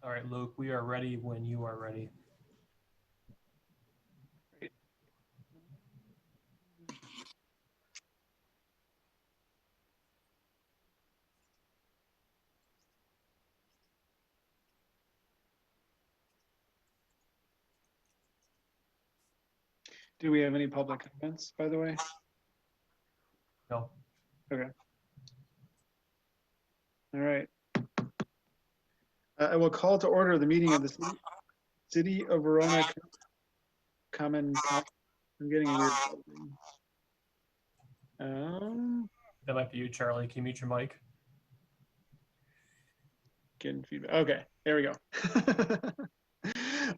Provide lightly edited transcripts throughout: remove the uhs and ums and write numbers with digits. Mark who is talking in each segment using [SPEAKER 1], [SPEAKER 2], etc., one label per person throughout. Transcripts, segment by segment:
[SPEAKER 1] All right, Luke, we are ready when you are ready.
[SPEAKER 2] Do we have any public comments, by the way?
[SPEAKER 1] No.
[SPEAKER 2] Okay. All right. I will call to order the meeting of the City of Verona Common Council. I'm getting a weird buzzing.
[SPEAKER 1] That might be you, Charlie. Can you mute your mic?
[SPEAKER 2] Getting feedback. Okay, there we go.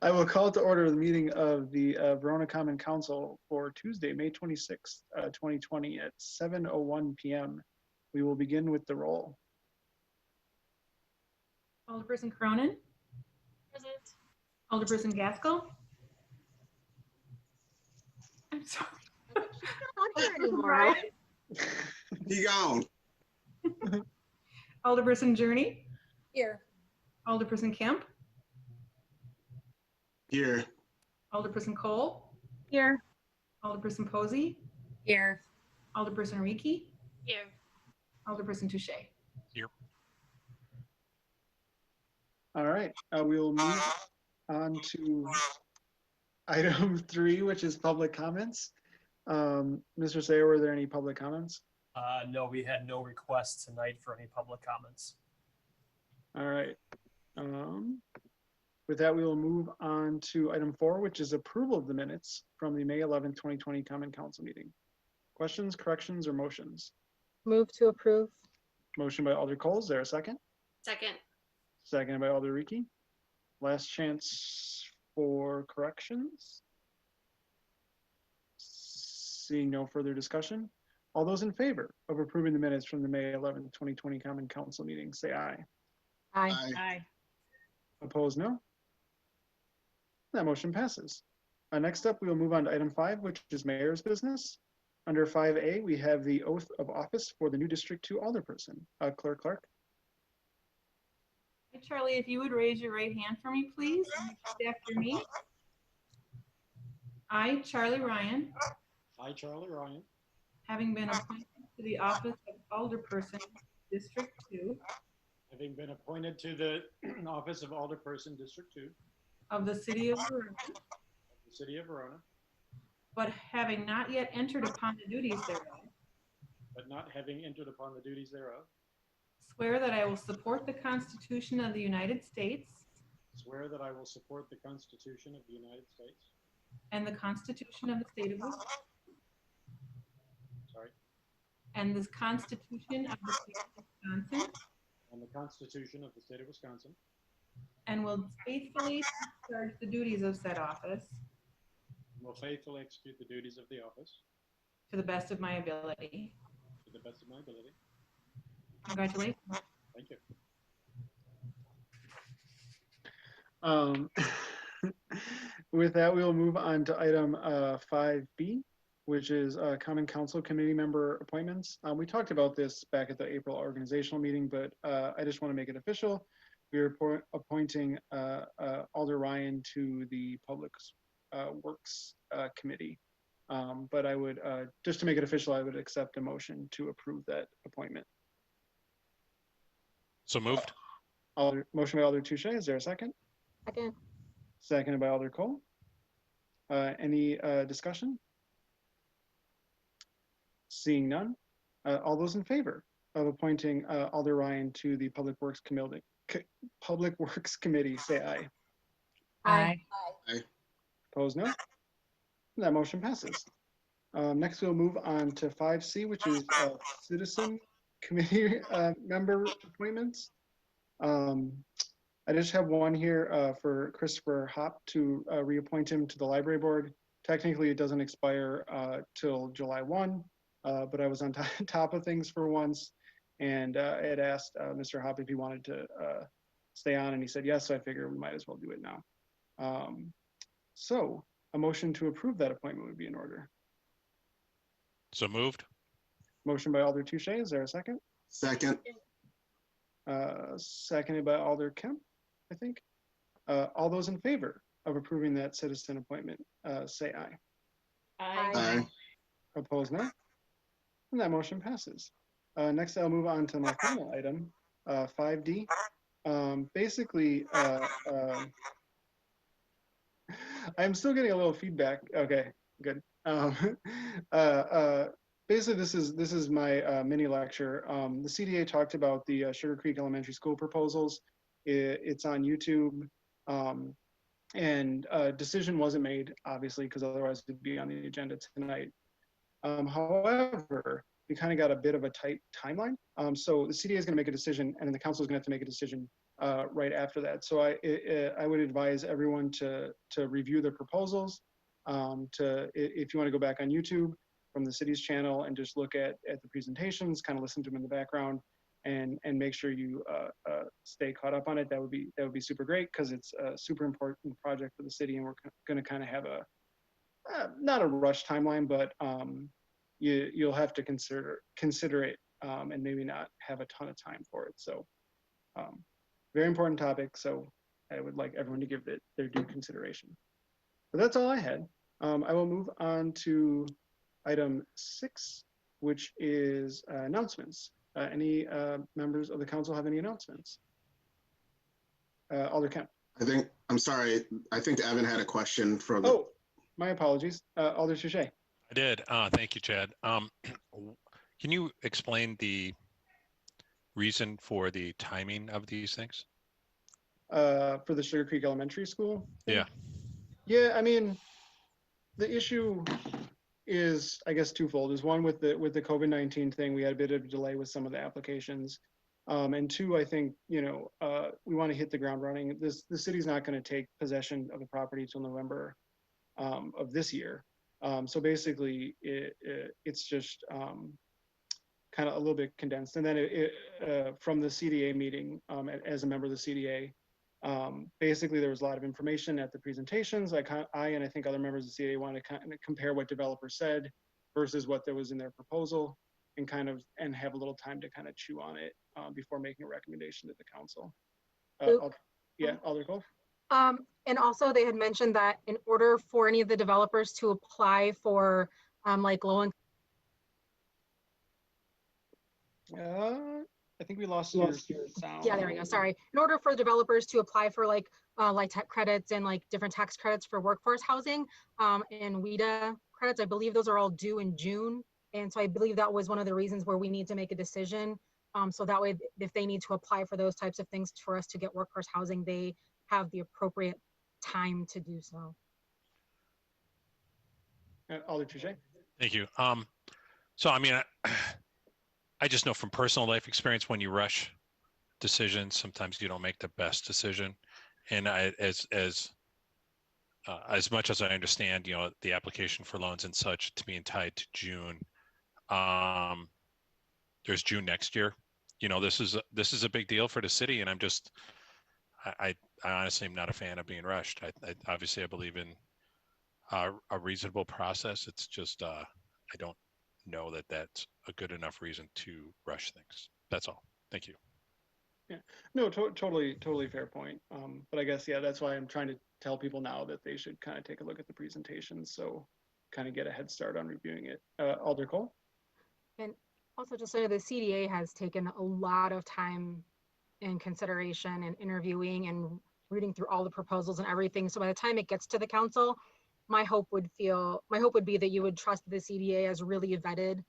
[SPEAKER 2] I will call to order the meeting of the Verona Common Council for Tuesday, May 26th, 2020 at 7:01 p.m. We will begin with the roll.
[SPEAKER 3] Alderperson Cronin.
[SPEAKER 4] Present.
[SPEAKER 3] Alderperson Gaskell. I'm sorry.
[SPEAKER 4] She's not on here
[SPEAKER 3] Alderperson
[SPEAKER 4] anymore.
[SPEAKER 3] Ryan.
[SPEAKER 5] He gone.
[SPEAKER 3] Alderperson Journey.
[SPEAKER 4] Here.
[SPEAKER 3] Alderperson Kemp.
[SPEAKER 5] Here.
[SPEAKER 3] Alderperson Cole.
[SPEAKER 4] Here.
[SPEAKER 3] Alderperson Posey.
[SPEAKER 4] Here.
[SPEAKER 3] Alderperson Reiki.
[SPEAKER 4] Here.
[SPEAKER 3] Alderperson Touche.
[SPEAKER 6] Here.
[SPEAKER 2] All right, we will move on to item 3, which is public comments. Mr. Sayer, were there any public comments?
[SPEAKER 1] No, we had no requests tonight for any public comments.
[SPEAKER 2] All right. With that, we will move on to item 4, which is approval of the minutes from the May 11th, 2020 Common Council meeting. Questions, corrections, or motions?
[SPEAKER 4] Move to approve.
[SPEAKER 2] Motion by Alder Cole. Is there a second?
[SPEAKER 4] Second.
[SPEAKER 2] Second by Alder Reiki. Last chance for corrections. Seeing no further discussion. All those in favor of approving the minutes from the May 11th, 2020 Common Council meeting, say aye.
[SPEAKER 4] Aye.
[SPEAKER 3] Aye.
[SPEAKER 2] Opposed, no. That motion passes. Next up, we will move on to item 5, which is mayor's business. Under 5A, we have the oath of office for the new District 2 alderperson. Clerk Clark.
[SPEAKER 3] Hi, Charlie, if you would raise your right hand for me, please, and repeat after me. I, Charlie Ryan,
[SPEAKER 6] I, Charlie Ryan,
[SPEAKER 3] having been appointed to the office of alderperson, District 2
[SPEAKER 6] having been appointed to the office of Alderperson, District 2
[SPEAKER 3] of the City of Verona,
[SPEAKER 6] of the City of Verona,
[SPEAKER 3] but having not yet entered upon the duties thereof,
[SPEAKER 6] but not having entered upon the duties thereof,
[SPEAKER 3] swear that I will support the Constitution of the United States
[SPEAKER 6] swear that I will support the Constitution of the United States,
[SPEAKER 3] and the Constitution of the State of Wisconsin,
[SPEAKER 6] sorry,
[SPEAKER 3] and the Constitution of the State of Wisconsin,
[SPEAKER 6] and the Constitution of the State of Wisconsin,
[SPEAKER 3] and will faithfully discharge the duties of said office
[SPEAKER 6] and will faithfully execute the duties of the office
[SPEAKER 3] to the best of my ability.
[SPEAKER 6] to the best of my ability.
[SPEAKER 3] Congratulations.
[SPEAKER 6] Thank you.
[SPEAKER 2] With that, we will move on to item 5B, which is Common Council Committee member appointments. We talked about this back at the April organizational meeting, but I just want to make it official. We are appointing Alder Ryan to the Public Works Committee. But I would, just to make it official, I would accept a motion to approve that appointment.
[SPEAKER 6] So moved.
[SPEAKER 2] Motion by Alder Touche. Is there a second?
[SPEAKER 4] Second.
[SPEAKER 2] Seconded by Alder Cole. Any discussion? Seeing none. All those in favor of appointing Alder Ryan to the Public Works Committee, say aye.
[SPEAKER 4] Aye.
[SPEAKER 2] Opposed, no. That motion passes. Next, we'll move on to 5C, which is citizen committee member appointments. I just have one here for Christopher Hopf to reappoint him to the library board. Technically, it doesn't expire till July 1, but I was on top of things for once, and I had asked Mr. Hopf if he wanted to stay on, and he said yes, so I figured we might as well do it now. So a motion to approve that appointment would be in order.
[SPEAKER 6] So moved.
[SPEAKER 2] Motion by Alder Touche. Is there a second?
[SPEAKER 5] Second.
[SPEAKER 2] Seconded by Alder Kemp, I think. All those in favor of approving that citizen appointment, say aye.
[SPEAKER 5] Aye.
[SPEAKER 2] Opposed, no? And that motion passes. Next, I'll move on to my final item, 5D. Basically, I'm still getting a little feedback. Okay, good. Basically, this is my mini lecture. The CDA talked about the Sugar Creek Elementary School proposals. It's on YouTube. And a decision wasn't made, obviously, because otherwise it'd be on the agenda tonight. However, we kind of got a bit of a tight timeline. So the CDA is going to make a decision, and then the council is going to have to make a decision right after that. So I would advise everyone to review the proposals. If you want to go back on YouTube from the city's channel and just look at the presentations, kind of listen to them in the background, and make sure you stay caught up on it. That would be super great, because it's a super important project for the city, and we're going to kind of have a not a rush timeline, but you'll have to consider it, and maybe not have a ton of time for it. So very important topic. So I would like everyone to give it their due consideration. But that's all I had. I will move on to item 6, which is announcements. Any members of the council have any announcements? Alder Kemp.
[SPEAKER 5] I'm sorry. I think Evan had a question for the.
[SPEAKER 2] Oh, my apologies. Alder Touche.
[SPEAKER 7] I did. Thank you, Chad. Can you explain the reason for the timing of these things?
[SPEAKER 2] For the Sugar Creek Elementary School thing?
[SPEAKER 7] Yeah.
[SPEAKER 2] Yeah, I mean, the issue is, I guess, twofold. Is one, with the COVID-19 thing, we had a bit of a delay with some of the applications. And two, I think, we want to hit the ground running. The city's not going to take possession of the property till November of this year. So basically, it's just kind of a little bit condensed. And then from the CDA meeting, as a member of the CDA, basically there was a lot of information at the presentations. I and I think other members of the CDA wanted to kind of compare what developers said versus what there was in their proposal, and have a little time to kind of chew on it before making a recommendation to the council. Alder Cole.
[SPEAKER 4] And also they had mentioned that in order for any of the developers to apply for like low income.
[SPEAKER 2] I think we lost your sound.
[SPEAKER 4] Yeah, there we go. Sorry. In order for developers to apply for like tech credits and like different tax credits for workforce housing and WIDA credits, I believe those are all due in June. And so I believe that was one of the reasons where we need to make a decision. So that way, if they need to apply for those types of things for us to get workforce housing, they have the appropriate time to do so.
[SPEAKER 2] Alder Touche.
[SPEAKER 7] Thank you. So, I mean, I just know from personal life experience, when you rush decisions, sometimes you don't make the best decision. And as much as I understand, the application for loans and such to being tied to June, there's June next year. This is a big deal for the city, and I honestly am not a fan of being rushed. Obviously I believe in a reasonable process. It's just I don't know that that's a good enough reason to rush things. That's all. Thank you.
[SPEAKER 2] Yeah, no, totally fair point. But I guess, yeah, that's why I'm trying to tell people now that they should kind of take a look at the presentation, so kind of get a head start on reviewing it. Alder Cole.
[SPEAKER 4] And also, just so the CDA has taken a lot of time in consideration and interviewing and reading through all the proposals and everything. So by the time it gets to the council, my hope would be that you would trust the CDA has really vetted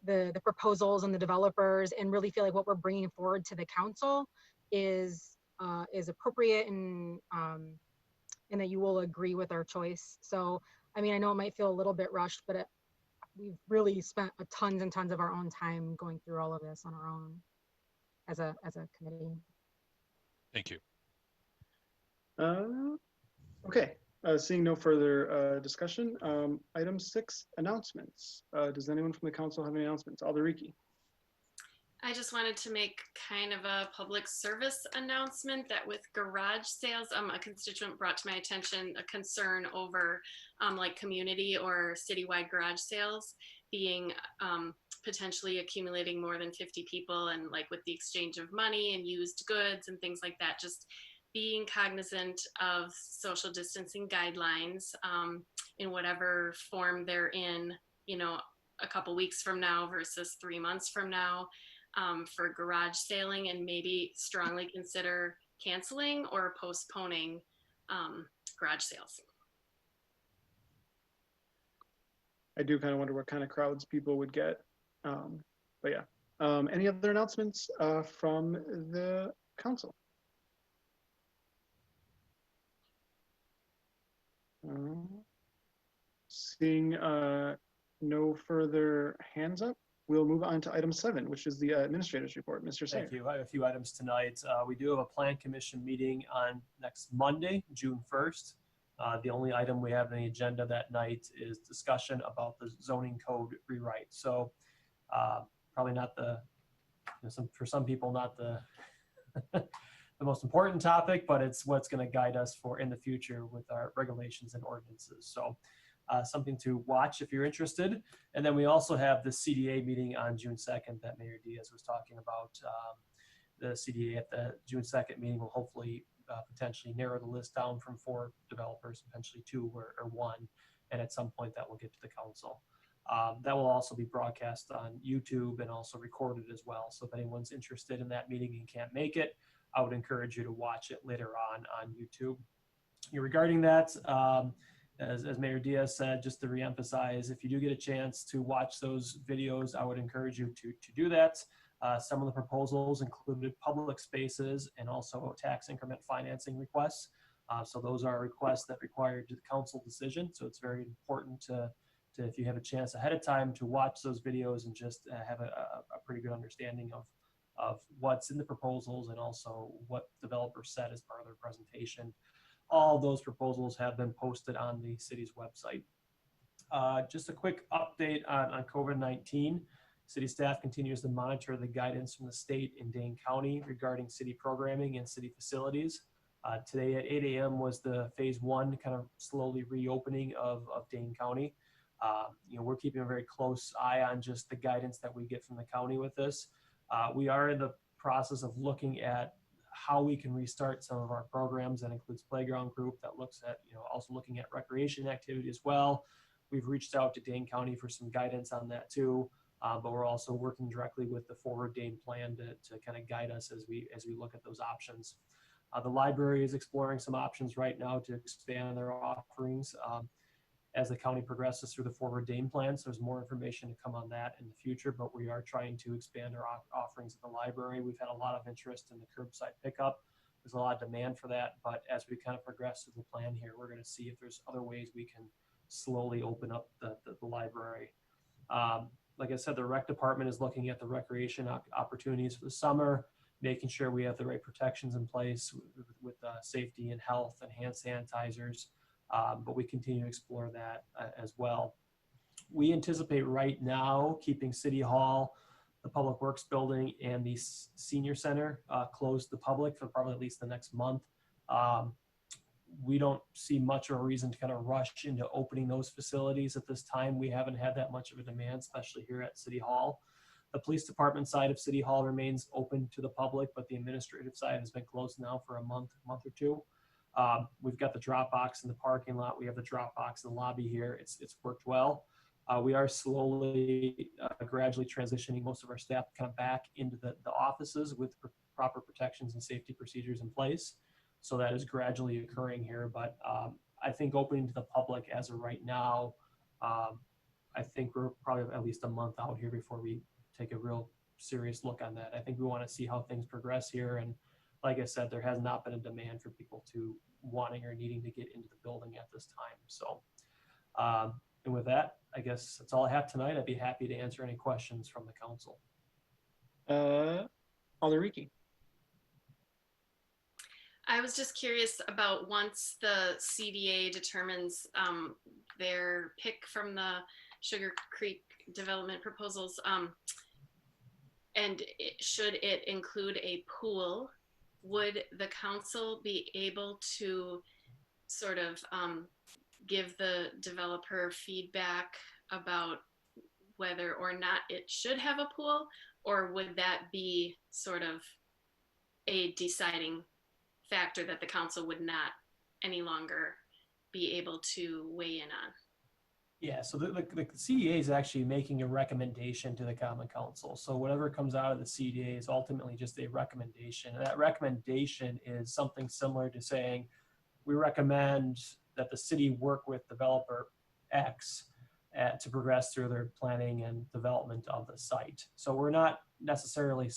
[SPEAKER 4] the proposals and the developers, and really feel like what we're bringing forward to the council is appropriate, and that you will agree with our choice. So, I mean, I know it might feel a little bit rushed, but we've really spent tons and tons of our own time going through all of this on our own as a committee.
[SPEAKER 7] Thank you.
[SPEAKER 2] Okay. Seeing no further discussion, item 6, announcements. Does anyone from the council have any announcements? Alder Rieke.
[SPEAKER 8] I just wanted to make kind of a public service announcement that with garage sales, a constituent brought to my attention a concern over like community or citywide garage sales being potentially accumulating more than 50 people, and like with the exchange of money and used goods and things like that, just being cognizant of social distancing guidelines in whatever form they're in, you know, a couple weeks from now versus 3 months from now for garage sailing, and maybe strongly consider canceling or postponing garage sales.
[SPEAKER 2] I do kind of wonder what kind of crowds people would get. But yeah. Any other announcements from the council? Seeing no further hands up, we'll move on to item 7, which is the administrator's report. Mr. Sayer.
[SPEAKER 1] Thank you. I have a few items tonight. We do have a plan commission meeting on next Monday, June 1st. The only item we have on the agenda that night is discussion about the zoning code rewrite. So probably not the, for some people, not the the most important topic, but it's what's going to guide us for in the future with our regulations and ordinances. So something to watch if you're interested. And then we also have the CDA meeting on June 2nd that Mayor Diaz was talking about. The CDA at the June 2nd meeting will hopefully potentially narrow the list down from 4 developers, potentially 2 or 1. And at some point that will get to the council. That will also be broadcast on YouTube and also recorded as well. So if anyone's interested in that meeting and can't make it, I would encourage you to watch it later on YouTube. Regarding that, as Mayor Diaz said, just to reemphasize, if you do get a chance to watch those videos, I would encourage you to do that. Some of the proposals included public spaces and also tax increment financing requests. So those are requests that require the council decision. So it's very important to if you have a chance ahead of time to watch those videos and just have a pretty good understanding of what's in the proposals and also what developers said as part of their presentation. All those proposals have been posted on the city's website. Just a quick update on COVID-19. City staff continues to monitor the guidance from the state in Dane County regarding city programming and city facilities. Today at 8 a.m. was the phase 1 kind of slowly reopening of Dane County. We're keeping a very close eye on just the guidance that we get from the county with this. We are in the process of looking at how we can restart some of our programs. That includes playground group, that looks at, also looking at recreation activity as well. We've reached out to Dane County for some guidance on that too. But we're also working directly with the Forward Dane plan to kind of guide us as we look at those options. The library is exploring some options right now to expand their offerings as the county progresses through the Forward Dane plan. So there's more information to come on that in the future, but we are trying to expand our offerings at the library. We've had a lot of interest in the curbside pickup. There's a lot of demand for that, but as we kind of progress through the plan here, we're going to see if there's other ways we can slowly open up the library. Like I said, the rec department is looking at the recreation opportunities for the summer, making sure we have the right protections in place with safety and health and hand sanitizers. But we continue to explore that as well. We anticipate right now keeping City Hall, the Public Works Building, and the Senior Center closed to the public for probably at least the next month. We don't see much of a reason to kind of rush into opening those facilities at this time. We haven't had that much of a demand, especially here at City Hall. The police department side of City Hall remains open to the public, but the administrative side has been closed now for a month or 2. We've got the drop box in the parking lot. We have the drop box in the lobby here. It's worked well. We are slowly, gradually transitioning most of our staff kind of back into the offices with proper protections and safety procedures in place. So that is gradually occurring here. But I think opening to the public as of right now, I think we're probably at least a month out here before we take a real serious look on that. I think we want to see how things progress here. And like I said, there has not been a demand for people to wanting or needing to get into the building at this time. So, and with that, I guess that's all I have tonight. I'd be happy to answer any questions from the council.
[SPEAKER 2] Alderiki.
[SPEAKER 8] I was just curious about once the CDA determines their pick from the Sugar Creek development proposals, and should it include a pool, would the council be able to sort of give the developer feedback about whether or not it should have a pool, or would that be sort of a deciding factor that the council would not any longer be able to weigh in on.
[SPEAKER 1] Yeah, so the CDA is actually making a recommendation to the Common Council. So whatever comes out of the CDA is ultimately just a recommendation. And that recommendation is something similar to saying, we recommend that the city work with developer X to progress through their planning and development of the site. So we're not necessarily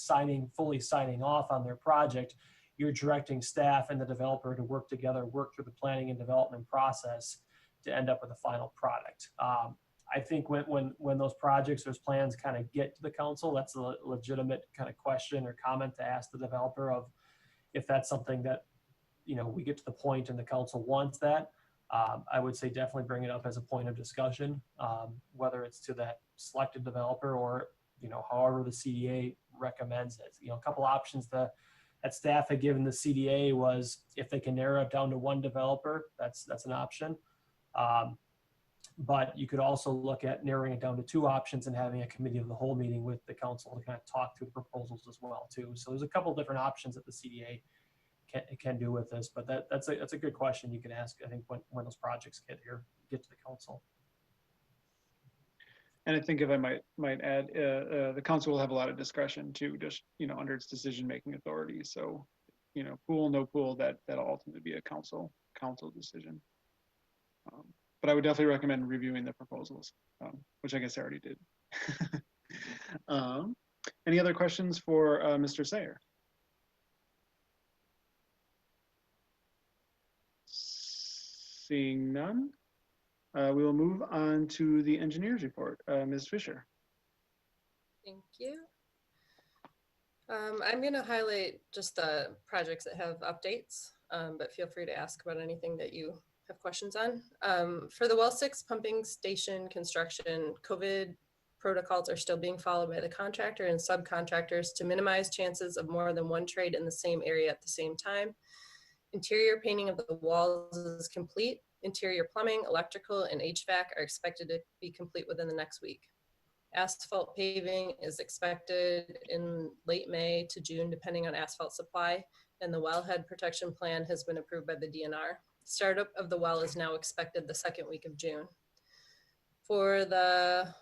[SPEAKER 1] fully signing off on their project. You're directing staff and the developer to work together, work through the planning and development process to end up with a final product. I think when those projects, those plans kind of get to the council, that's a legitimate kind of question or comment to ask the developer of if that's something that, we get to the point and the council wants that. I would say definitely bring it up as a point of discussion, whether it's to that selected developer or, however the CDA recommends it. A couple options that staff had given the CDA was if they can narrow it down to one developer, that's an option. But you could also look at narrowing it down to two options and having a committee of the whole meeting with the council to kind of talk through the proposals as well too. So there's a couple of different options that the CDA can do with this, but that's a good question you can ask, I think, when those projects get to the council.
[SPEAKER 2] And I think if I might add, the council will have a lot of discretion too, just, under its decision-making authority. So, pool, no pool, that'll ultimately be a council decision. But I would definitely recommend reviewing the proposals, which I guess I already did. Any other questions for Mr. Sayer? Seeing none, we will move on to the engineer's report. Ms. Fisher.
[SPEAKER 9] Thank you. I'm going to highlight just the projects that have updates, but feel free to ask about anything that you have questions on. For the Well 6 pumping station construction, COVID protocols are still being followed by the contractor and subcontractors to minimize chances of more than one trade in the same area at the same time. Interior painting of the walls is complete. Interior plumbing, electrical, and HVAC are expected to be complete within the next week. Asphalt paving is expected in late May to June, depending on asphalt supply, and the wellhead protection plan has been approved by the DNR. Startup of the well is now expected the second week of June. For the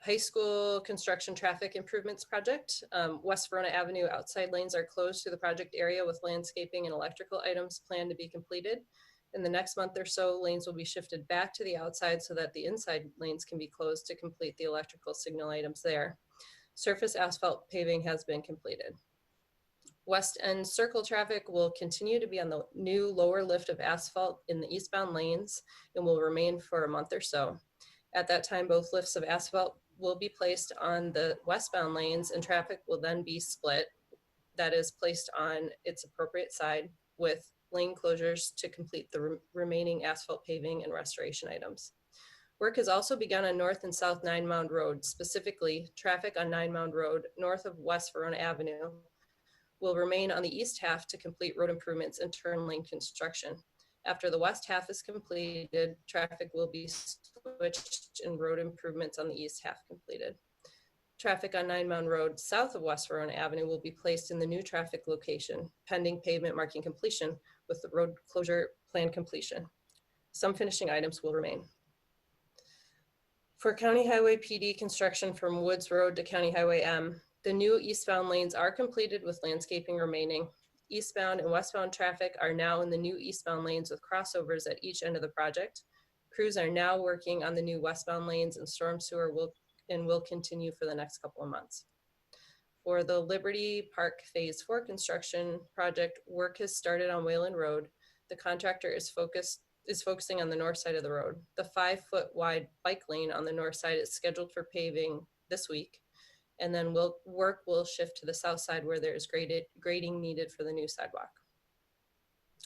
[SPEAKER 9] high school construction traffic improvements project, West Verona Avenue outside lanes are closed to the project area with landscaping and electrical items planned to be completed. In the next month or so, lanes will be shifted back to the outside so that the inside lanes can be closed to complete the electrical signal items there. Surface asphalt paving has been completed. West End Circle traffic will continue to be on the new lower lift of asphalt in the eastbound lanes and will remain for a month or so. At that time, both lifts of asphalt will be placed on the westbound lanes and traffic will then be split, that is placed on its appropriate side, with lane closures to complete the remaining asphalt paving and restoration items. Work has also begun on North and South Nine Mound Road. Specifically, traffic on Nine Mound Road north of West Verona Avenue will remain on the east half to complete road improvements and turn lane construction. After the west half is completed, traffic will be switched and road improvements on the east half completed. Traffic on Nine Mound Road south of West Verona Avenue will be placed in the new traffic location, pending pavement marking completion with the road closure plan completion. Some finishing items will remain. For County Highway PD construction from Woods Road to County Highway M, the new eastbound lanes are completed with landscaping remaining. Eastbound and westbound traffic are now in the new eastbound lanes with crossovers at each end of the project. Crews are now working on the new westbound lanes and storm sewer will continue for the next couple of months. For the Liberty Park Phase 4 construction project, work has started on Wayland Road. The contractor is focusing on the north side of the road. The 5-foot wide bike lane on the north side is scheduled for paving this week. And then work will shift to the south side where there is grading needed for the new sidewalk.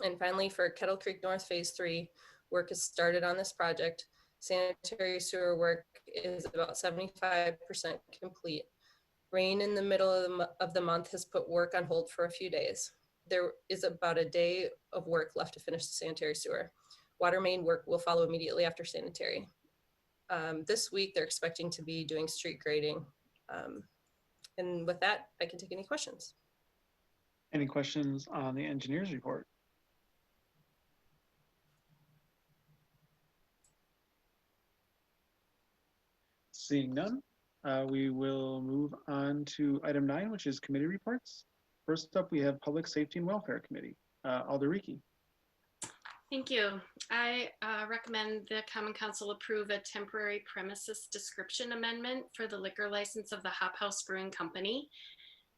[SPEAKER 9] And finally, for Kettle Creek North Phase 3, work has started on this project. Sanitary sewer work is about 75% complete. Rain in the middle of the month has put work on hold for a few days. There is about a day of work left to finish the sanitary sewer. Water main work will follow immediately after sanitary. This week, they're expecting to be doing street grading. And with that, I can take any questions.
[SPEAKER 2] Any questions on the engineer's report? Seeing none, we will move on to item 9, which is committee reports. First up, we have Public Safety and Welfare Committee. Alder Ricky.
[SPEAKER 8] Thank you. I recommend the Common Council approve a temporary premises description amendment for the liquor license of the Hopf Brewing Company,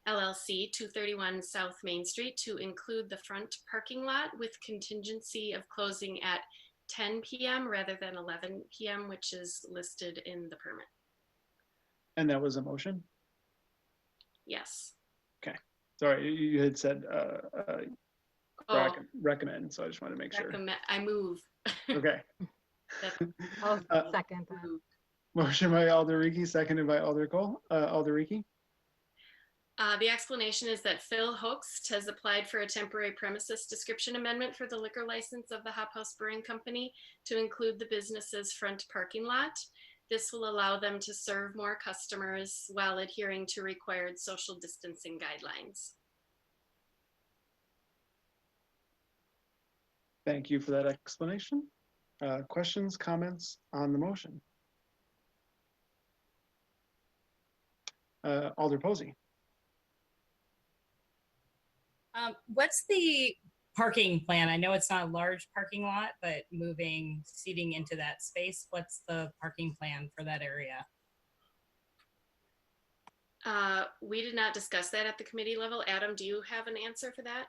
[SPEAKER 8] LLC, 231 South Main Street, to include the front parking lot with contingency of closing at 10 p.m. rather than 11 p.m., which is listed in the permit.
[SPEAKER 2] And that was a motion?
[SPEAKER 8] Yes.
[SPEAKER 2] Sorry, you had said
[SPEAKER 8] Oh,
[SPEAKER 2] recommend, so I just wanted to make sure.
[SPEAKER 8] I move.
[SPEAKER 2] Okay.
[SPEAKER 4] I'll
[SPEAKER 2] Uh,
[SPEAKER 4] second that.
[SPEAKER 2] Motion by Alder Ricky, seconded by Alder Cole. Alder Ricky.
[SPEAKER 8] The explanation is that Phil Hoxt has applied for a temporary premises description amendment for the liquor license of the Hopf Brewing Company to include the business's front parking lot. This will allow them to serve more customers while adhering to required social distancing guidelines.
[SPEAKER 2] Thank you for that explanation. Questions, comments on the motion? Alder Posey.
[SPEAKER 10] What's the parking plan? I know it's not a large parking lot, but moving seating into that space, what's the parking plan for that area?
[SPEAKER 8] We did not discuss that at the committee level. Adam, do you have an answer for that?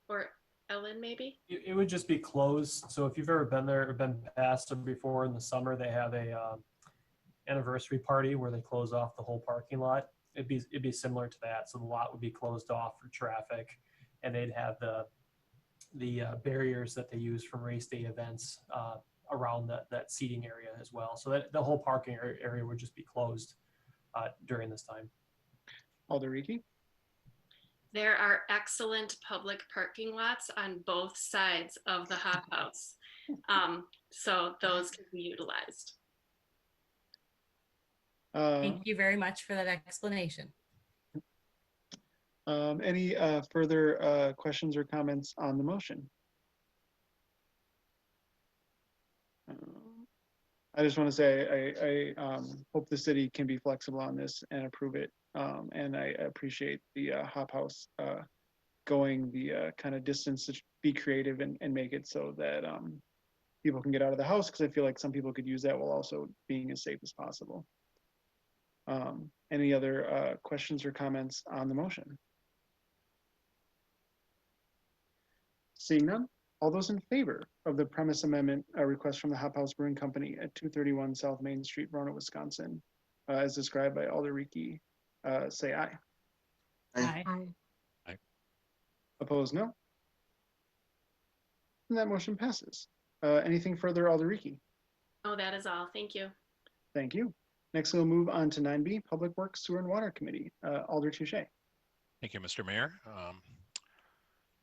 [SPEAKER 8] Or Ellen, maybe?
[SPEAKER 1] It would just be closed. So if you've ever been there or been past them before in the summer, they have a anniversary party where they close off the whole parking lot. It'd be similar to that. So the lot would be closed off for traffic, and they'd have the barriers that they use from race day events around that seating area as well. So that the whole parking area would just be closed during this time.
[SPEAKER 2] Alder Ricky.
[SPEAKER 8] There are excellent public parking lots on both sides of the hot house. So those can be utilized.
[SPEAKER 10] Thank you very much for that explanation.
[SPEAKER 2] Any further questions or comments on the motion? I just want to say I hope the city can be flexible on this and approve it. And I appreciate the Hop House going the kind of distance to be creative and make it so that people can get out of the house, because I feel like some people could use that while also being as safe as possible. Any other questions or comments on the motion? Seeing none, all those in favor of the premise amendment request from the Hop House Brewing Company at 231 South Main Street, Rona, Wisconsin, as described by Alder Ricky, say aye.
[SPEAKER 10] Aye.
[SPEAKER 4] Aye.
[SPEAKER 2] Opposed, no. And that motion passes. Anything further, Alder Ricky?
[SPEAKER 8] Oh, that is all. Thank you.
[SPEAKER 2] Thank you. Next, we'll move on to 9B, Public Works, Sewer and Water Committee. Alder Touche.
[SPEAKER 7] Thank you, Mr. Mayor.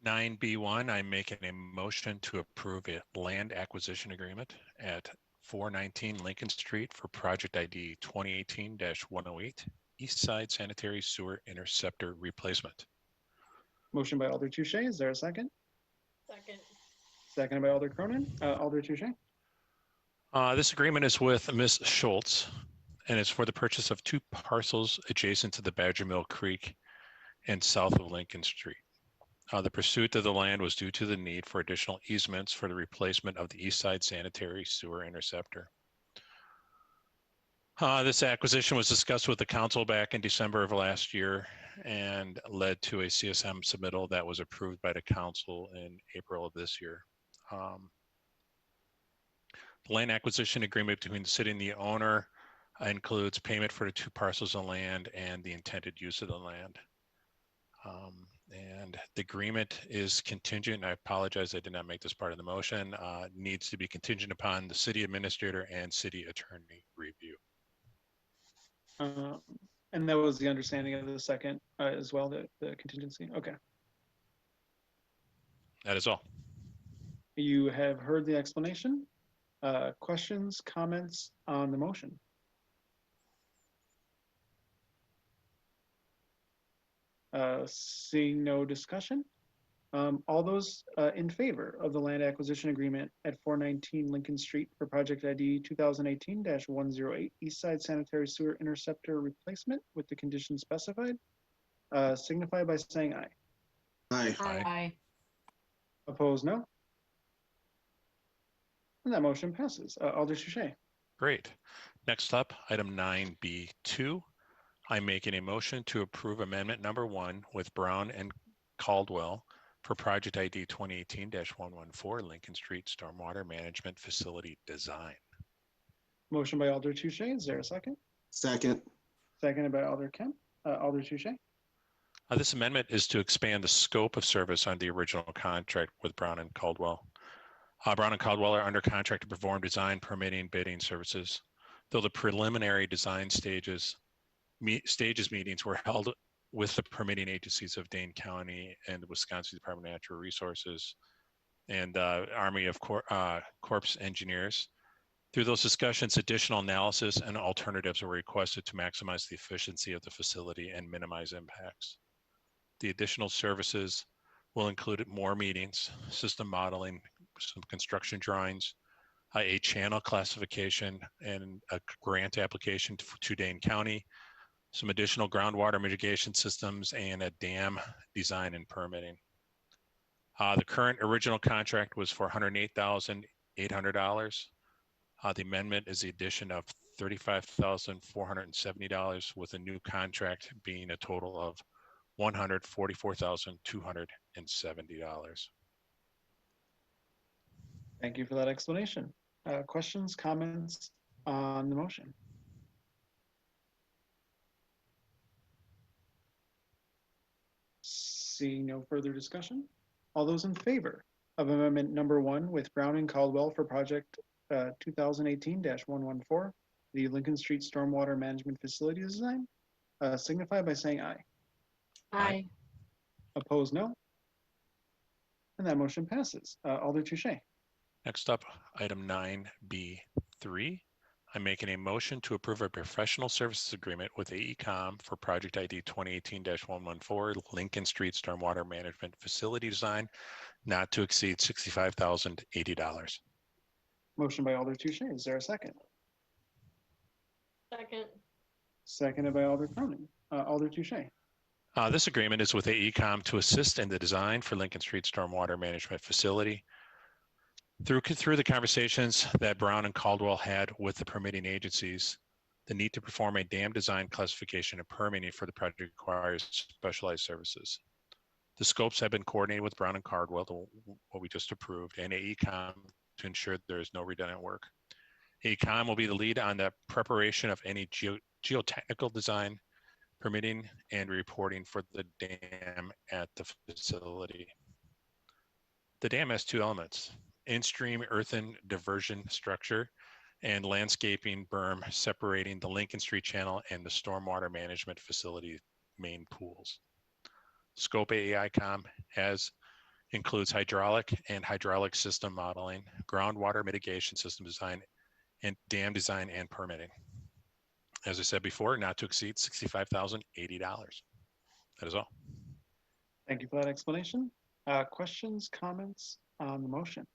[SPEAKER 7] 9B1, I'm making a motion to approve a land acquisition agreement at 419 Lincoln Street for project ID 2018-108, East Side Sanitary Sewer Interceptor Replacement.
[SPEAKER 2] Motion by Alder Touche. Is there a second?
[SPEAKER 9] Second.
[SPEAKER 2] Seconded by Alder Cronin. Alder Touche.
[SPEAKER 7] This agreement is with Ms. Schultz, and it's for the purchase of 2 parcels adjacent to the Badger Mill Creek and south of Lincoln Street. The pursuit of the land was due to the need for additional easements for the replacement of the East Side Sanitary Sewer Interceptor. This acquisition was discussed with the council back in December of last year and led to a CSM submittal that was approved by the council in April of this year. The land acquisition agreement between the city and the owner includes payment for the 2 parcels of land and the intended use of the land. And the agreement is contingent, and I apologize, I did not make this part of the motion, needs to be contingent upon the city administrator and city attorney review.
[SPEAKER 2] And that was the understanding of the second as well, the contingency. Okay.
[SPEAKER 7] That is all.
[SPEAKER 2] You have heard the explanation. Questions, comments on the motion? Seeing no discussion, All those in favor of the land acquisition agreement at 419 Lincoln Street for project ID 2018-108 East Side Sanitary Sewer Interceptor Replacement with the conditions specified, signify by saying aye.
[SPEAKER 5] Aye.
[SPEAKER 4] Aye.
[SPEAKER 10] Aye.
[SPEAKER 2] Opposed, no. And that motion passes. Alder Touche.
[SPEAKER 7] Great. Next up, item 9B2. I'm making a motion to approve amendment number 1 with Brown and Caldwell for project ID 2018-114 Lincoln Street Stormwater Management Facility Design.
[SPEAKER 2] Motion by Alder Touche. Is there a second?
[SPEAKER 5] Second.
[SPEAKER 2] Seconded by Alder Kemp. Alder Touche.
[SPEAKER 7] This amendment is to expand the scope of service on the original contract with Brown and Caldwell. Brown and Caldwell are under contract to perform design, permitting, bidding services. Though the preliminary design stages meetings were held with the permitting agencies of Dane County and the Wisconsin Department of Natural Resources and Army of Corps engineers. Through those discussions, additional analysis and alternatives were requested to maximize the efficiency of the facility and minimize impacts. The additional services will include more meetings, system modeling, some construction drawings, a channel classification, and a grant application to Dane County, some additional groundwater mitigation systems, and a dam design and permitting. The current original contract was for $108,800. The amendment is the addition of $35,470 with a new contract being a total of $144,270.
[SPEAKER 2] Thank you for that explanation. Questions, comments on the motion? Seeing no further discussion, all those in favor of amendment number 1 with Brown and Caldwell for project 2018-114, the Lincoln Street Stormwater Management Facility Design, signify by saying aye.
[SPEAKER 4] Aye.
[SPEAKER 2] Opposed, no. And that motion passes. Alder Touche.
[SPEAKER 7] Next up, item 9B3. I'm making a motion to approve a professional services agreement with AECom for project ID 2018-114 Lincoln Street Stormwater Management Facility Design, not to exceed $65,080.
[SPEAKER 2] Motion by Alder Touche. Is there a second?
[SPEAKER 8] Second.
[SPEAKER 2] Seconded by Alder Cronin. Alder Touche.
[SPEAKER 7] This agreement is with AECom to assist in the design for Lincoln Street Stormwater Management Facility. Through the conversations that Brown and Caldwell had with the permitting agencies, the need to perform a dam design classification and permitting for the project requires specialized services. The scopes have been coordinated with Brown and Caldwell, what we just approved, and AECom to ensure there is no redundant work. AECom will be the lead on the preparation of any geotechnical design, permitting, and reporting for the dam at the facility. The dam has 2 elements: in-stream earthen diversion structure and landscaping berm separating the Lincoln Street Channel and the stormwater management facility main pools. Scope AECom includes hydraulic and hydraulic system modeling, groundwater mitigation system design, and dam design and permitting. As I said before, not to exceed $65,080. That is all.
[SPEAKER 2] Thank you for that explanation. Questions, comments on the motion?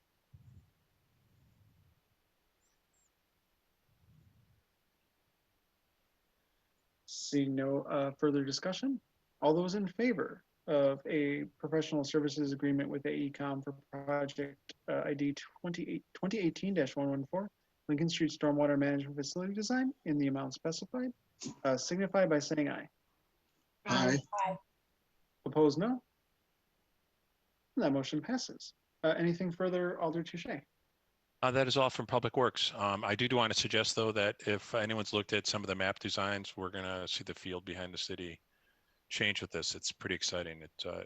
[SPEAKER 2] Seeing no further discussion, all those in favor of a professional services agreement with AECom for project ID 2018-114, Lincoln Street Stormwater Management Facility Design in the amount specified, signify by saying aye.
[SPEAKER 5] Aye.
[SPEAKER 2] Opposed, no. And that motion passes. Anything further, Alder Touche?
[SPEAKER 7] That is all from Public Works. I do want to suggest, though, that if anyone's looked at some of the map designs, we're going to see the field behind the city change with this. It's pretty exciting.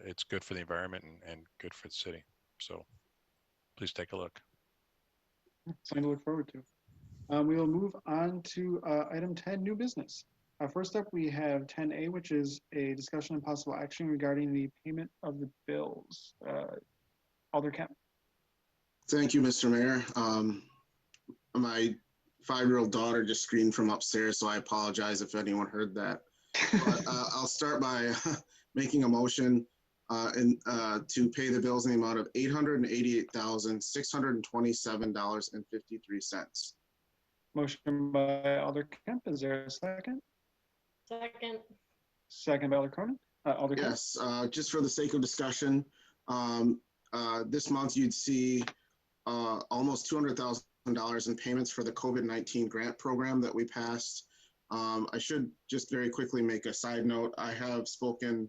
[SPEAKER 7] It's good for the environment and good for the city. So please take a look.
[SPEAKER 2] Something to look forward to. We will move on to item 10, new business. First up, we have 10A, which is a discussion and possible action regarding the payment of the bills. Alder Kemp.
[SPEAKER 5] Thank you, Mr. Mayor. My 5-year-old daughter just screamed from upstairs, so I apologize if anyone heard that. But I'll start by making a motion to pay the bills in the amount of $888,627.53.
[SPEAKER 2] Motion by Alder Kemp. Is there a second?
[SPEAKER 8] Second.
[SPEAKER 2] Second by Alder Cronin. Alder Kemp.
[SPEAKER 5] Yes, just for the sake of discussion, this month you'd see almost $200,000 in payments for the COVID-19 grant program that we passed. I should just very quickly make a side note. I have spoken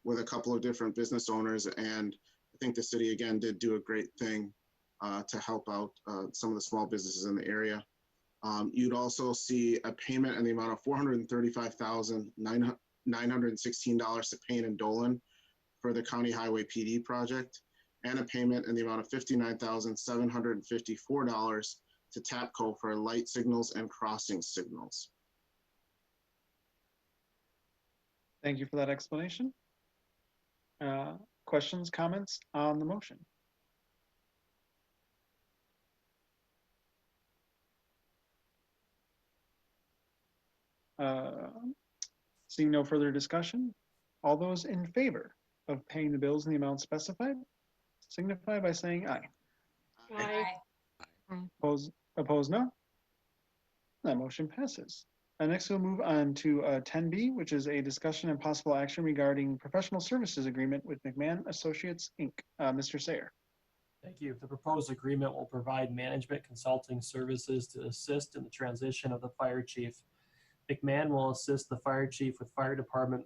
[SPEAKER 5] with a couple of different business owners, and I think the city again did do a great thing to help out some of the small businesses in the area. You'd also see a payment in the amount of $435,916 to Payne and Dolan for the County Highway PD project, and a payment in the amount of $59,754 to TAPCO for light signals and crossing signals.
[SPEAKER 2] Thank you for that explanation. Questions, comments on the motion? Seeing no further discussion, all those in favor of paying the bills in the amount specified, signify by saying aye.
[SPEAKER 8] Aye.
[SPEAKER 2] Opposed, no. That motion passes. Next, we'll move on to 10B, which is a discussion and possible action regarding professional services agreement with McMahon Associates, Inc. Mr. Sayer.
[SPEAKER 1] Thank you. The proposed agreement will provide management consulting services to assist in the transition of the fire chief. McMahon will assist the fire chief with fire department,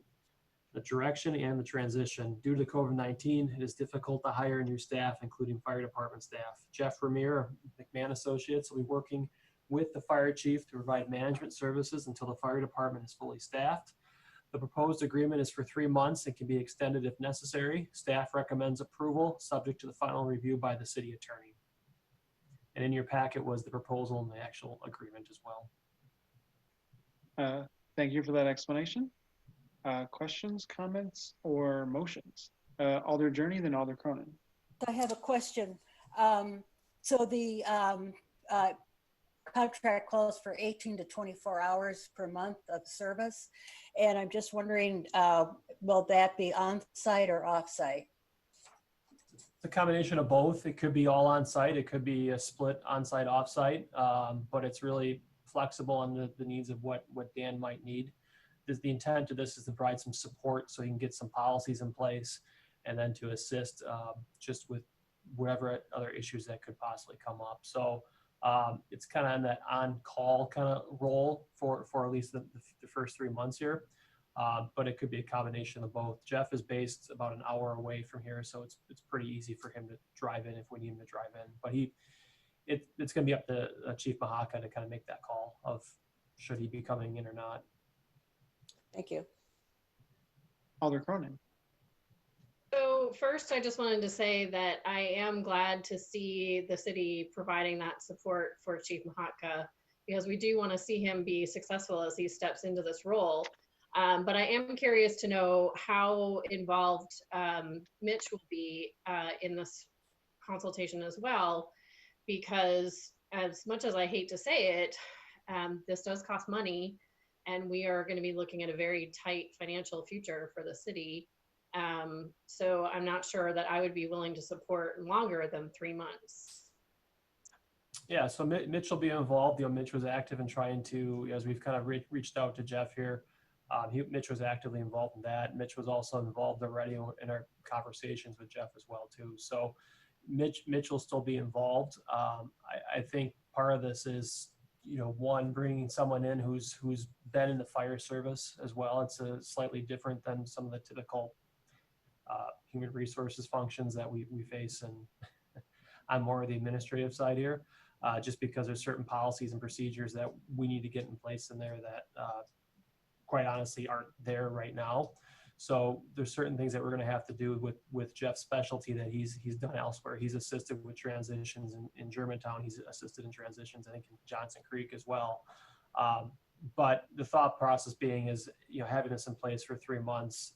[SPEAKER 1] the direction and the transition. Due to COVID-19, it is difficult to hire new staff, including fire department staff. Jeff Ramir of McMahon Associates will be working with the fire chief to provide management services until the fire department is fully staffed. The proposed agreement is for 3 months and can be extended if necessary. Staff recommends approval, subject to the final review by the city attorney. And in your packet was the proposal and the actual agreement as well.
[SPEAKER 2] Thank you for that explanation. Questions, comments, or motions? Alder Journey, then Alder Cronin.
[SPEAKER 11] I have a question. So the contract calls for 18 to 24 hours per month of service. And I'm just wondering, will that be on-site or off-site?
[SPEAKER 1] It's a combination of both. It could be all on-site. It could be a split on-site, off-site, but it's really flexible on the needs of what Dan might need. The intent of this is to provide some support so you can get some policies in place and then to assist just with whatever other issues that could possibly come up. So it's kind of in that on-call kind of role for at least the first 3 months here. But it could be a combination of both. Jeff is based about an hour away from here, so it's pretty easy for him to drive in if we need him to drive in. But it's going to be up to Chief Mahaka to kind of make that call of should he be coming in or not.
[SPEAKER 11] Thank you.
[SPEAKER 2] Alder Cronin.
[SPEAKER 8] So first, I just wanted to say that I am glad to see the city providing that support for Chief Mahaka, because we do want to see him be successful as he steps into this role. But I am curious to know how involved Mitch will be in this consultation as well, because as much as I hate to say it, this does cost money, and we are going to be looking at a very tight financial future for the city. So I'm not sure that I would be willing to support longer than 3 months.
[SPEAKER 1] Yeah, so Mitch will be involved. Mitch was active in trying to, as we've kind of reached out to Jeff here, Mitch was actively involved in that. Mitch was also involved already in our conversations with Jeff as well too. So Mitch will still be involved. I think part of this is, one, bringing someone in who's been in the fire service as well. It's a slightly different than some of the typical human resources functions that we face, and I'm more of the administrative side here, just because there's certain policies and procedures that we need to get in place in there that quite honestly aren't there right now. So there's certain things that we're going to have to do with Jeff's specialty that he's done elsewhere. He's assisted with transitions in Germantown. He's assisted in transitions, I think, in Johnson Creek as well. But the thought process being is, having this in place for 3 months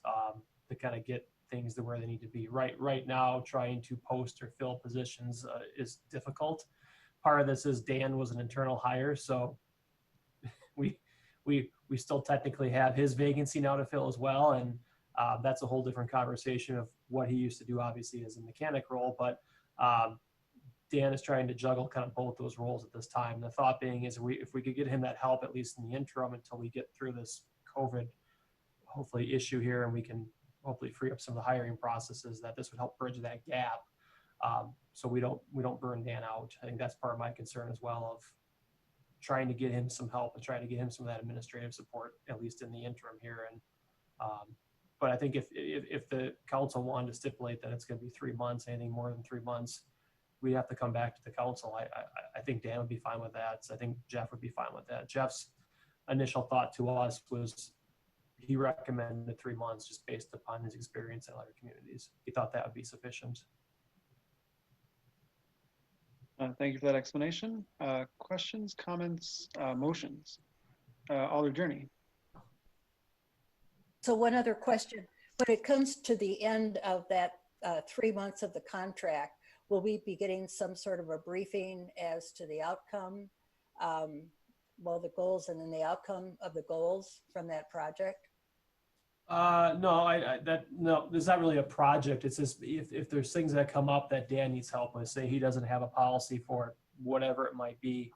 [SPEAKER 1] to kind of get things to where they need to be. Right now, trying to post or fill positions is difficult. Part of this is Dan was an internal hire, so we still technically have his vacancy now to fill as well. And That's a whole different conversation of what he used to do, obviously, as a mechanic role. But Dan is trying to juggle kind of both those roles at this time. The thought being is if we could get him that help, at least in the interim, until we get through this COVID, hopefully, issue here, and we can hopefully free up some of the hiring processes, that this would help bridge that gap. So we don't burn Dan out. I think that's part of my concern as well, of trying to get him some help and trying to get him some of that administrative support, at least in the interim here. And but I think if the council wanted to stipulate that it's going to be 3 months, anything more than 3 months, we have to come back to the council. I think Dan would be fine with that. So I think Jeff would be fine with that. Jeff's initial thought to us was he recommended 3 months just based upon his experience in other communities. He thought that would be sufficient.
[SPEAKER 2] Thank you for that explanation. Questions, comments, motions? Alder Journey.
[SPEAKER 11] So one other question, when it comes to the end of that 3 months of the contract, will we be getting some sort of a briefing as to the outcome? Well, the goals and then the outcome of the goals from that project?
[SPEAKER 1] No, no, there's not really a project. It's just if there's things that come up that Dan needs help with, say he doesn't have a policy for it, whatever it might be,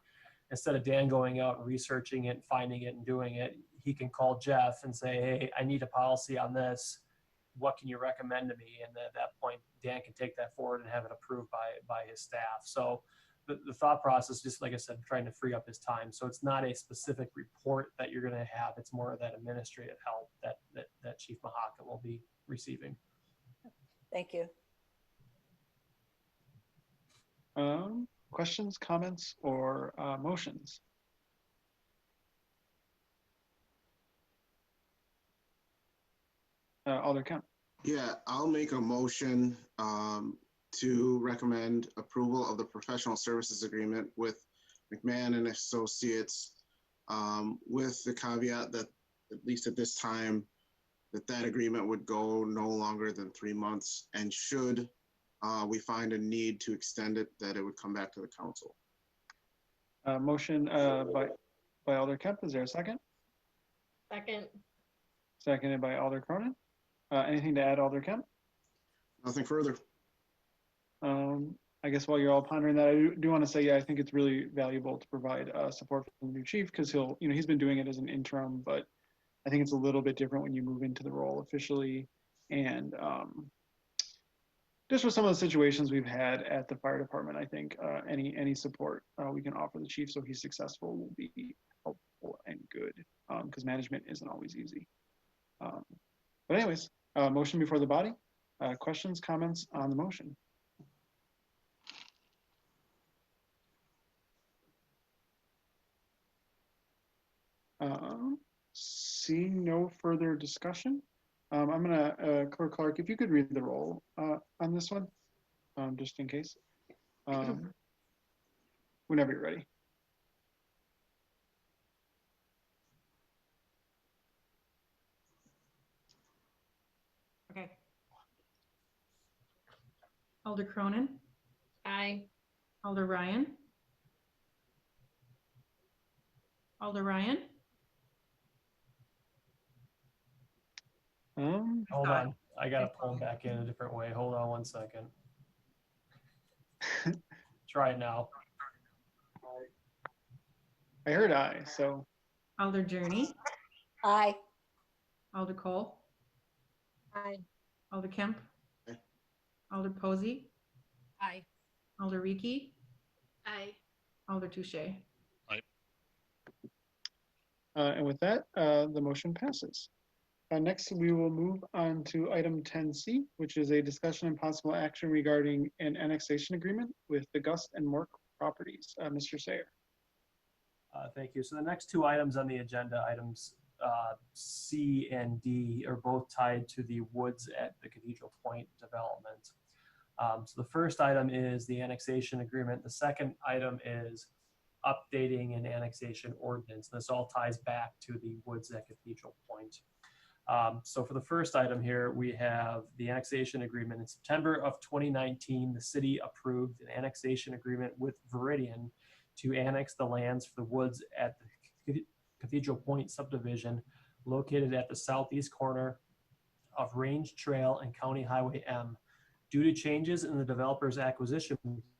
[SPEAKER 1] instead of Dan going out and researching it, finding it and doing it, he can call Jeff and say, hey, I need a policy on this. What can you recommend to me? And at that point, Dan can take that forward and have it approved by his staff. So the thought process, just like I said, trying to free up his time. So it's not a specific report that you're going to have. It's more of that administrative help that Chief Mahaka will be receiving.
[SPEAKER 11] Thank you.
[SPEAKER 2] Questions, comments, or motions? Alder Kemp.
[SPEAKER 5] Yeah, I'll make a motion to recommend approval of the professional services agreement with McMahon and Associates, with the caveat that, at least at this time, that agreement would go no longer than 3 months, and should we find a need to extend it, that it would come back to the council.
[SPEAKER 2] Motion by Alder Kemp. Is there a second?
[SPEAKER 9] Second.
[SPEAKER 2] Seconded by Alder Cronin. Anything to add, Alder Kemp?
[SPEAKER 5] Nothing further.
[SPEAKER 2] I guess while you're all pondering that, I do want to say, yeah, I think it's really valuable to provide support from the new chief, because he's been doing it as an interim, but I think it's a little bit different when you move into the role officially. And just for some of the situations we've had at the fire department, I think any support we can offer the chief so he's successful will be helpful and good, because management isn't always easy. But anyways, motion before the body. Questions, comments on the motion? Seeing no further discussion, I'm gonna, Clerk Clark, if you could read the roll on this one, just in case. Whenever you're ready.
[SPEAKER 3] Okay. Alder Cronin,
[SPEAKER 9] Aye.
[SPEAKER 3] Alder Ryan. Alder Ryan.
[SPEAKER 1] Hold on. I got to pull him back in a different way. Hold on 1 second. Try it now.
[SPEAKER 2] I heard aye, so.
[SPEAKER 3] Alder Journey,
[SPEAKER 11] Aye.
[SPEAKER 3] Alder Cole,
[SPEAKER 4] Aye.
[SPEAKER 3] Alder Kemp,
[SPEAKER 5] Aye.
[SPEAKER 3] Alder Posey,
[SPEAKER 10] Aye.
[SPEAKER 3] Alder Rieke,
[SPEAKER 8] Aye.
[SPEAKER 3] Alder Touche.
[SPEAKER 2] And with that, the motion passes. Next, we will move on to item 10C, which is a discussion and possible action regarding an annexation agreement with the Gust and Mork properties. Mr. Sayer.
[SPEAKER 1] Thank you. So the next two items on the agenda, items C and D, are both tied to the woods at the Cathedral Point development. So the first item is the annexation agreement. The second item is updating an annexation ordinance. This all ties back to the woods at Cathedral Point. So for the first item here, we have the annexation agreement. In September of 2019, the city approved an annexation agreement with Veridian to annex the lands for the woods at the Cathedral Point subdivision located at the southeast corner of Range Trail and County Highway M. Due to changes in the developer's acquisition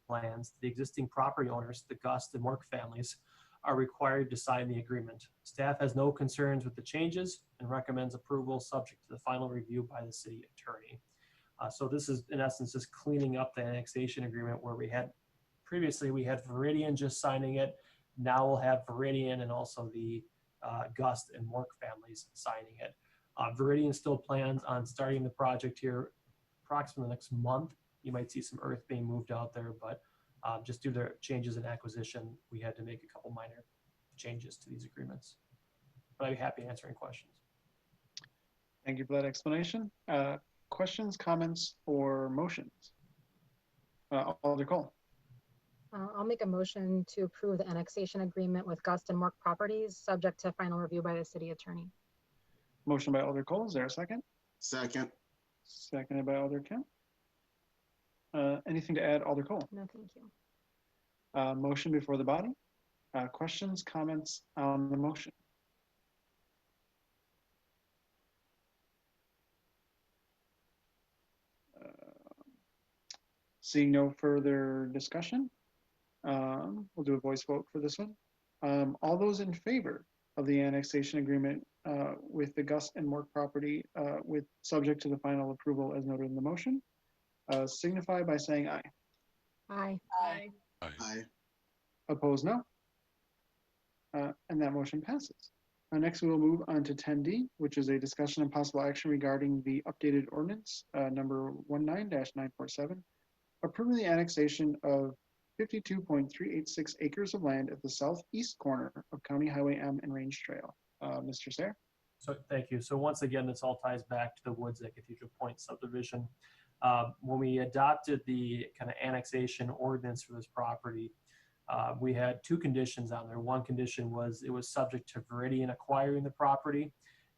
[SPEAKER 1] plans, the existing property owners, the Gust and Mork families, are required to sign the agreement. Staff has no concerns with the changes and recommends approval subject to the final review by the city attorney. So this is in essence just cleaning up the annexation agreement where previously we had Veridian just signing it. Now we'll have Veridian and also the Gust and Mork families signing it. Veridian still plans on starting the project here approximately next month. You might see some earth being moved out there, but just due to changes in acquisition, we had to make a couple minor changes to these agreements. But I'd be happy answering questions.
[SPEAKER 2] Thank you for that explanation. Questions, comments, or motions? Alder Cole.
[SPEAKER 4] I'll make a motion to approve the annexation agreement with Gust and Mork Properties, subject to final review by the city attorney.
[SPEAKER 2] Motion by Alder Cole. Is there a second?
[SPEAKER 5] Second.
[SPEAKER 2] Seconded by Alder Kemp. Anything to add, Alder Cole?
[SPEAKER 4] No, thank you.
[SPEAKER 2] Motion before the body. Questions, comments on the motion? Seeing no further discussion, we'll do a voice vote for this one. All those in favor of the annexation agreement with the Gust and Mork property with subject to the final approval as noted in the motion, signify by saying aye.
[SPEAKER 4] Aye.
[SPEAKER 3] Aye.
[SPEAKER 5] Aye.
[SPEAKER 2] Opposed, no. And that motion passes. Next, we will move on to 10D, which is a discussion and possible action regarding the updated ordinance number 19-947, approving the annexation of 52.386 acres of land at the southeast corner of County Highway M and Range Trail. Mr. Sayre?
[SPEAKER 1] So thank you. So once again, this all ties back to the Woods at Cathedral Point subdivision. When we adopted the kind of annexation ordinance for this property, we had two conditions on there. One condition was it was subject to Veridian acquiring the property,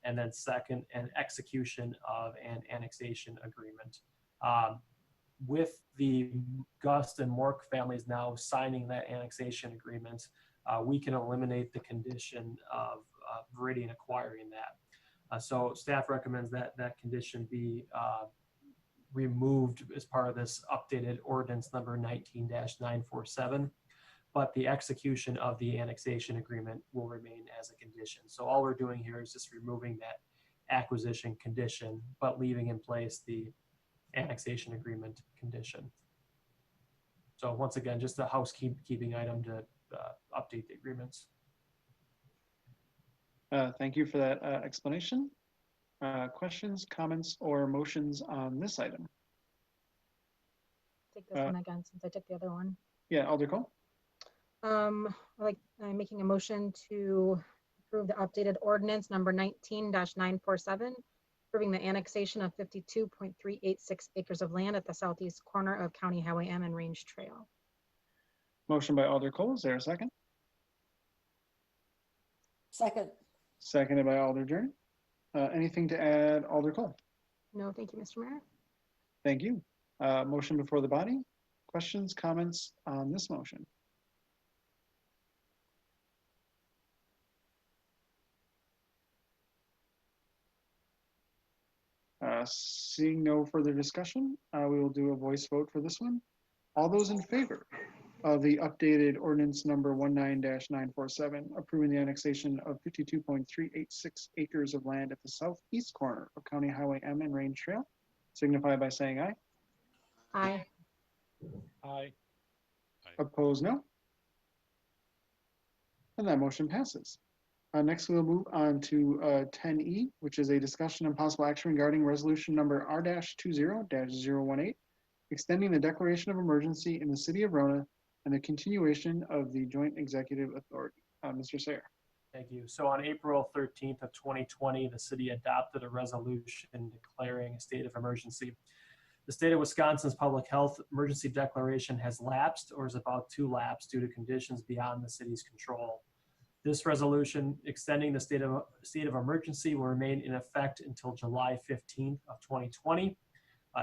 [SPEAKER 1] and then second, an execution of an annexation agreement. With the Gust and Mork families now signing that annexation agreement, we can eliminate the condition of Veridian acquiring that. So staff recommends that that condition be removed as part of this updated ordinance number 19-947. But the execution of the annexation agreement will remain as a condition. So all we're doing here is just removing that acquisition condition, but leaving in place the annexation agreement condition. So once again, just a housekeeping item to update the agreements.
[SPEAKER 2] Thank you for that explanation. Questions, comments, or motions on this item?
[SPEAKER 4] Take this one again since I took the other one.
[SPEAKER 2] Yeah, Alder Cole.
[SPEAKER 4] I'm making a motion to approve the updated ordinance number 19-947, approving the annexation of 52.386 acres of land at the southeast corner of County Highway M and Range Trail.
[SPEAKER 2] Motion by Alder Cole. Is there a second?
[SPEAKER 11] Second.
[SPEAKER 2] Seconded by Alder Journey. Anything to add, Alder Cole?
[SPEAKER 4] No, thank you, Mr. Mayor.
[SPEAKER 2] Thank you. Motion before the body. Questions, comments on this motion? Seeing no further discussion, we will do a voice vote for this one. All those in favor of the updated ordinance number 19-947, approving the annexation of 52.386 acres of land at the southeast corner of County Highway M and Range Trail, signify by saying aye.
[SPEAKER 4] Aye.
[SPEAKER 6] Aye.
[SPEAKER 2] Opposed, no. And that motion passes. Next, we'll move on to 10E, which is a discussion and possible action regarding resolution number R-20-018, extending the declaration of emergency in the city of Roma and the continuation of the joint executive authority. Mr. Sayre.
[SPEAKER 1] Thank you. So on April 13th of 2020, the city adopted a resolution declaring a state of emergency. The state of Wisconsin's public health emergency declaration has lapsed or is about to lapse due to conditions beyond the city's control. This resolution extending the state of emergency will remain in effect until July 15th of 2020.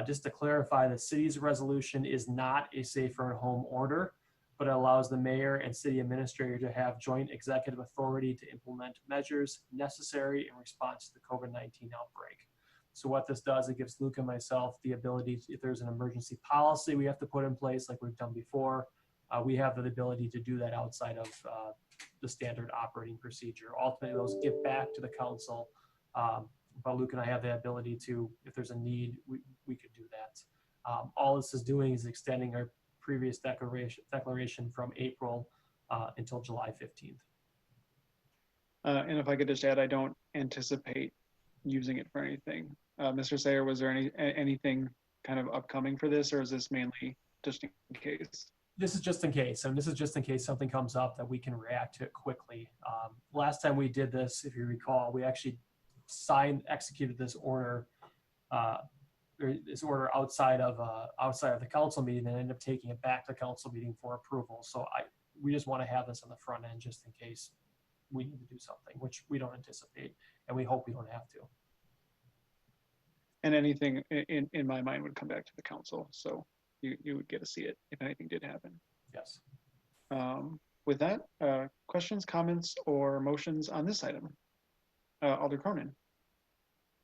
[SPEAKER 1] Just to clarify, the city's resolution is not a safer at home order, but it allows the mayor and city administrator to have joint executive authority to implement measures necessary in response to the COVID-19 outbreak. So what this does, it gives Luke and myself the ability, if there's an emergency policy we have to put in place like we've done before, we have the ability to do that outside of the standard operating procedure. Ultimately, those get back to the council, but Luke and I have the ability to, if there's a need, we could do that. All this is doing is extending our previous declaration from April until July 15th.
[SPEAKER 2] And if I could just add, I don't anticipate using it for anything. Mr. Sayer, was there anything kind of upcoming for this, or is this mainly just in case?
[SPEAKER 1] This is just in case, and this is just in case something comes up that we can react to it quickly. Last time we did this, if you recall, we actually executed this order, outside of the council meeting, and ended up taking it back to the council meeting for approval. So we just want to have this on the front end just in case we need to do something, which we don't anticipate, and we hope we don't have to.
[SPEAKER 2] And anything in my mind would come back to the council, so you would get to see it if anything did happen.
[SPEAKER 1] Yes.
[SPEAKER 2] With that, questions, comments, or motions on this item? Alder Cronin.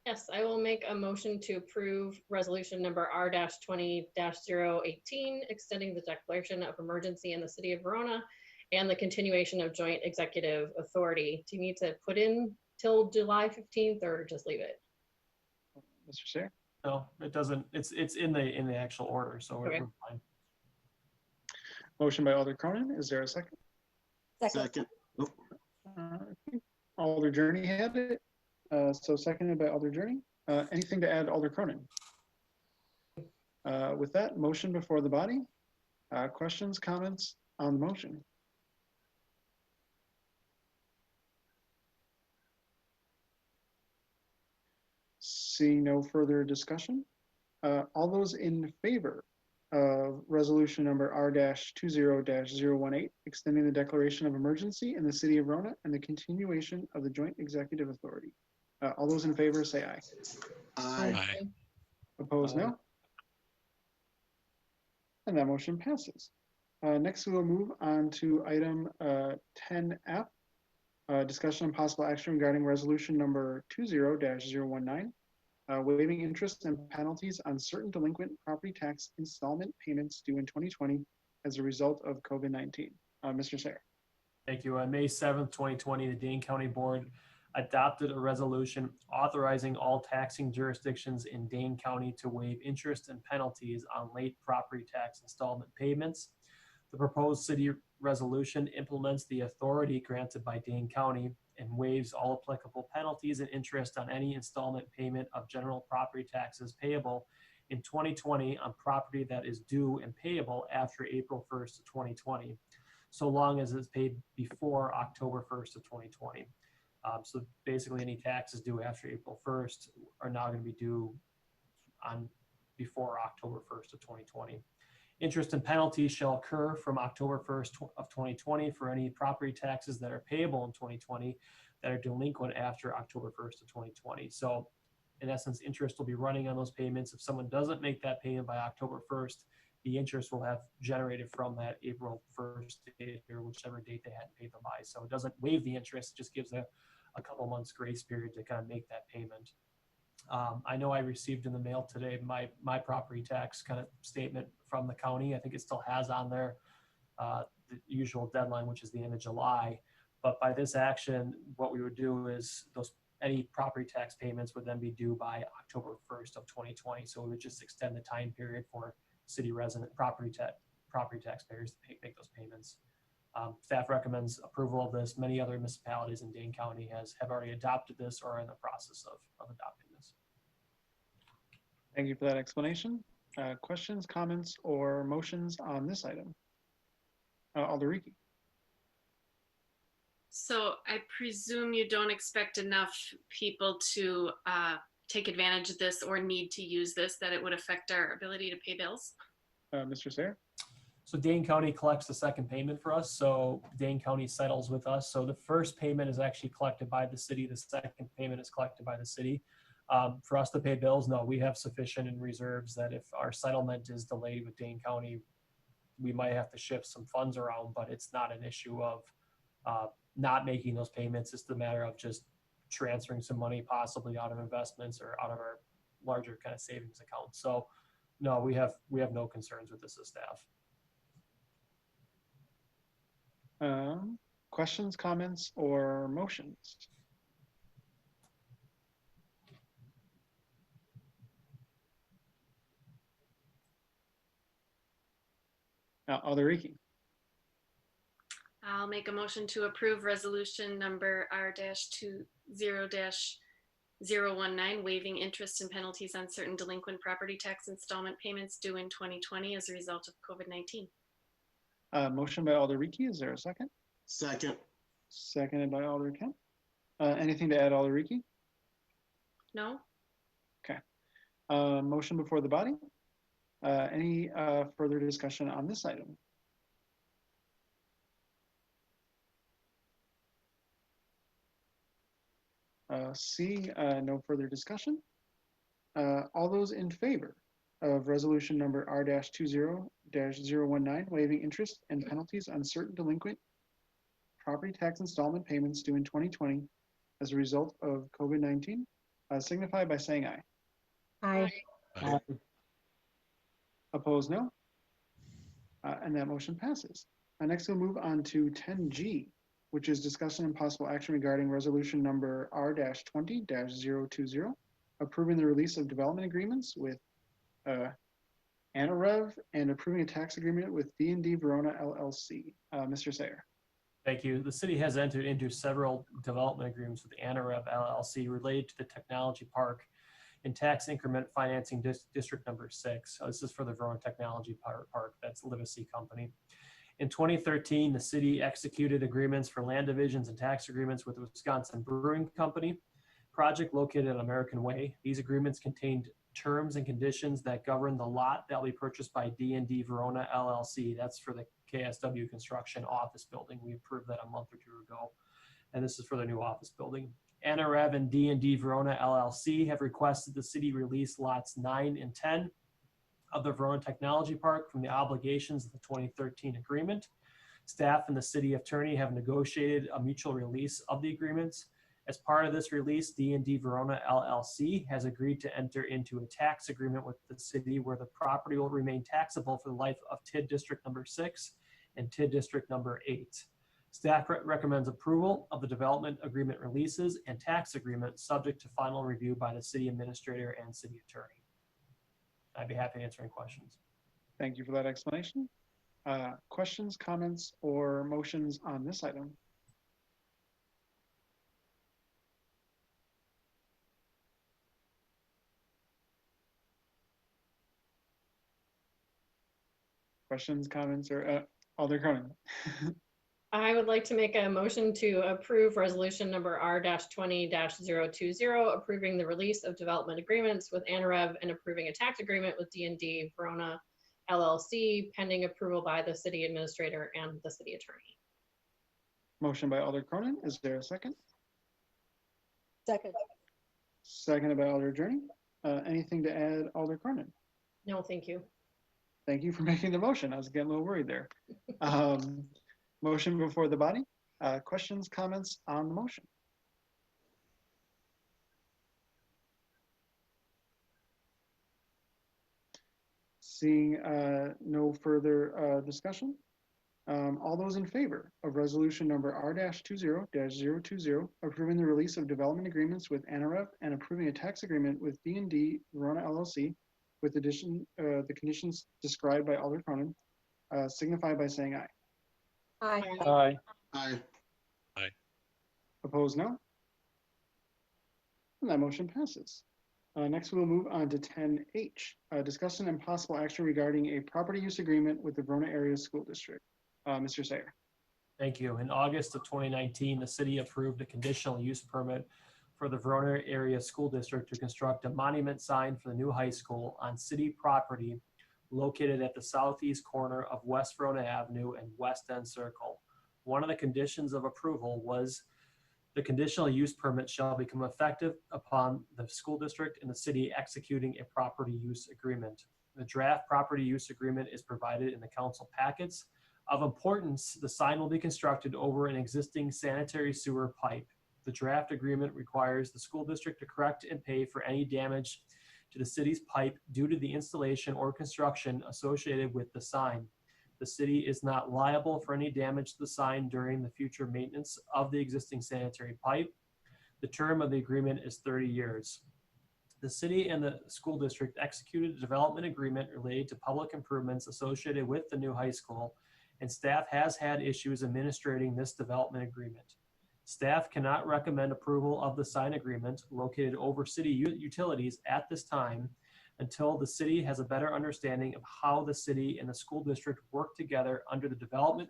[SPEAKER 12] Yes, I will make a motion to approve resolution number R-20-018, extending the declaration of emergency in the city of Verona and the continuation of joint executive authority. Do you need to put in till July 15th or just leave it?
[SPEAKER 2] Mr. Sayer?
[SPEAKER 1] No, it doesn't. It's in the actual order, so
[SPEAKER 12] Okay.
[SPEAKER 1] we're fine.
[SPEAKER 2] Motion by Alder Cronin. Is there a second?
[SPEAKER 5] Second.
[SPEAKER 2] Alder Journey had it. So seconded by Alder Journey. Anything to add, Alder Cronin? With that, motion before the body. Questions, comments on the motion? Seeing no further discussion, all those in favor of resolution number R-20-018, extending the declaration of emergency in the city of Verona and the continuation of the joint executive authority. All those in favor say aye.
[SPEAKER 5] Aye.
[SPEAKER 2] Opposed, no. And that motion passes. Next, we will move on to item 10F, discussion and possible action regarding resolution number 20-019, waiving interest and penalties on certain delinquent property tax installment payments due in 2020 as a result of COVID-19. Mr. Sayer.
[SPEAKER 1] Thank you. On May 7th, 2020, the Dane County Board adopted a resolution authorizing all taxing jurisdictions in Dane County to waive interest and penalties on late property tax installment payments. The proposed city resolution implements the authority granted by Dane County and waives all applicable penalties and interest on any installment payment of general property taxes payable in 2020 on property that is due and payable after April 1st of 2020, so long as it's paid before October 1st of 2020. So basically any taxes due after April 1st are now going to be due on before October 1st of 2020. Interest and penalties shall occur from October 1st of 2020 for any property taxes that are payable in 2020 that are delinquent after October 1st of 2020. So in essence, interest will be running on those payments. If someone doesn't make that payment by October 1st, the interest will have generated from that April 1st date or whichever date they hadn't paid them by. So it doesn't waive the interest, it just gives a couple months grace period to kind of make that payment. I know I received in the mail today my property tax kind of statement from the county. I think it still has on there the usual deadline, which is the end of July. But by this action, what we would do is any property tax payments would then be due by October 1st of 2020. So we would just extend the time period for city resident property taxpayers to make those payments. Staff recommends approval of this. Many other municipalities in Dane County have already adopted this or are in the process of adopting this.
[SPEAKER 2] Thank you for that explanation. Questions, comments, or motions on this item? Alder Rieke.
[SPEAKER 8] So I presume you don't expect enough people to take advantage of this or need to use this, that it would affect our ability to pay bills?
[SPEAKER 2] Mr. Sayer.
[SPEAKER 1] So Dane County collects the second payment for us. So Dane County settles with us. So the first payment is actually collected by the city. The second payment is collected by the city. For us to pay bills, no, we have sufficient in reserves that if our settlement is delayed with Dane County, we might have to shift some funds around, but it's not an issue of not making those payments. It's the matter of just transferring some money possibly out of investments or out of our larger kind of savings account. So no, we have no concerns with this as staff.
[SPEAKER 2] Questions, comments, or motions? Alderiki.
[SPEAKER 8] I'll make a motion to approve resolution number R-20-019, waiving interest and penalties on certain delinquent property tax installment payments due in 2020 as a result of COVID-19.
[SPEAKER 2] Motion by Alderiki. Is there a second?
[SPEAKER 5] Second.
[SPEAKER 2] Seconded by Alder Kemp. Anything to add, Alderiki?
[SPEAKER 8] No?
[SPEAKER 2] Motion before the body. Any further discussion on this item? Seeing no further discussion, all those in favor of resolution number R-20-019, waiving interest and penalties on certain delinquent property tax installment payments due in 2020 as a result of COVID-19, signify by saying aye.
[SPEAKER 4] Aye.
[SPEAKER 7] Aye.
[SPEAKER 2] Opposed, no. And that motion passes. Next, we'll move on to 10G, which is discussion and possible action regarding resolution number R-20-020, approving the release of development agreements with Anarev and approving a tax agreement with D&D Verona LLC. Mr. Sayer.
[SPEAKER 1] Thank you. The city has entered into several development agreements with Anarev LLC related to the technology park in tax increment financing district number 6. So this is for the Verona Technology Park. That's Livesey Company. In 2013, the city executed agreements for land divisions and tax agreements with the Wisconsin Brewing Company project located on American Way. These agreements contained terms and conditions that govern the lot that will be purchased by D&D Verona LLC. That's for the KSW construction office building. We approved that a month or two ago. And this is for the new office building. Anarev and D&D Verona LLC have requested the city release lots 9 and 10 of the Verona Technology Park from the obligations of the 2013 agreement. Staff and the city attorney have negotiated a mutual release of the agreements. As part of this release, D&D Verona LLC has agreed to enter into a tax agreement with the city where the property will remain taxable for the life of TID District number 6 and TID District number 8. Staff recommends approval of the development agreement releases and tax agreement subject to final review by the city administrator and city attorney. I'd be happy to answer any questions.
[SPEAKER 2] Thank you for that explanation. Questions, comments, or motions on this item? Questions, comments, or Alder Cronin?
[SPEAKER 12] I would like to make a motion to approve resolution number R-20-020, approving the release of development agreements with Anarev and approving a tax agreement with D&D Verona LLC, pending approval by the city administrator and the city attorney.
[SPEAKER 2] Motion by Alder Cronin. Is there a second?
[SPEAKER 11] Second.
[SPEAKER 2] Seconded by Alder Journey. Anything to add, Alder Cronin?
[SPEAKER 12] No, thank you.
[SPEAKER 2] Thank you for making the motion. I was getting a little worried there. Motion before the body. Questions, comments on the motion? Seeing no further discussion, all those in favor of resolution number R-20-020, approving the release of development agreements with Anarev and approving a tax agreement with D&D Verona LLC with addition the conditions described by Alder Cronin, signify by saying aye.
[SPEAKER 4] Aye.
[SPEAKER 6] Aye.
[SPEAKER 5] Aye.
[SPEAKER 2] Opposed, no. And that motion passes. Next, we'll move on to 10H, discussion and possible action regarding a property use agreement with the Verona Area School District. Mr. Sayer.
[SPEAKER 1] Thank you. In August of 2019, the city approved a conditional use permit for the Verona Area School District to construct a monument sign for the new high school on city property located at the southeast corner of West Verona Avenue and West End Circle. One of the conditions of approval was the conditional use permit shall become effective upon the school district and the city executing a property use agreement. The draft property use agreement is provided in the council packets. Of importance, the sign will be constructed over an existing sanitary sewer pipe. The draft agreement requires the school district to correct and pay for any damage to the city's pipe due to the installation or construction associated with the sign. The city is not liable for any damage to the sign during the future maintenance of the existing sanitary pipe. The term of the agreement is 30 years. The city and the school district executed a development agreement related to public improvements associated with the new high school, and staff has had issues administrating this development agreement. Staff cannot recommend approval of the sign agreement located over city utilities at this time until the city has a better understanding of how the city and the school district work together under the development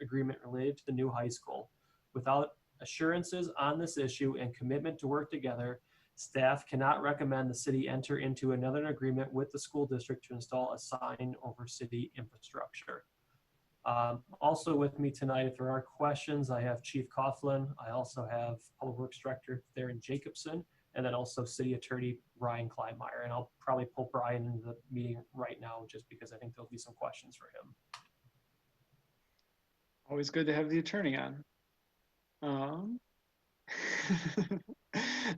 [SPEAKER 1] agreement related to the new high school. Without assurances on this issue and commitment to work together, staff cannot recommend the city enter into another agreement with the school district to install a sign over city infrastructure. Also with me tonight, if there are questions, I have Chief Coughlin. I also have Public Works Director Theron Jacobson, and then also City Attorney Ryan Kleinmeyer. And I'll probably pull Brian into the meeting right now just because I think there'll be some questions for him.
[SPEAKER 2] Always good to have the attorney on.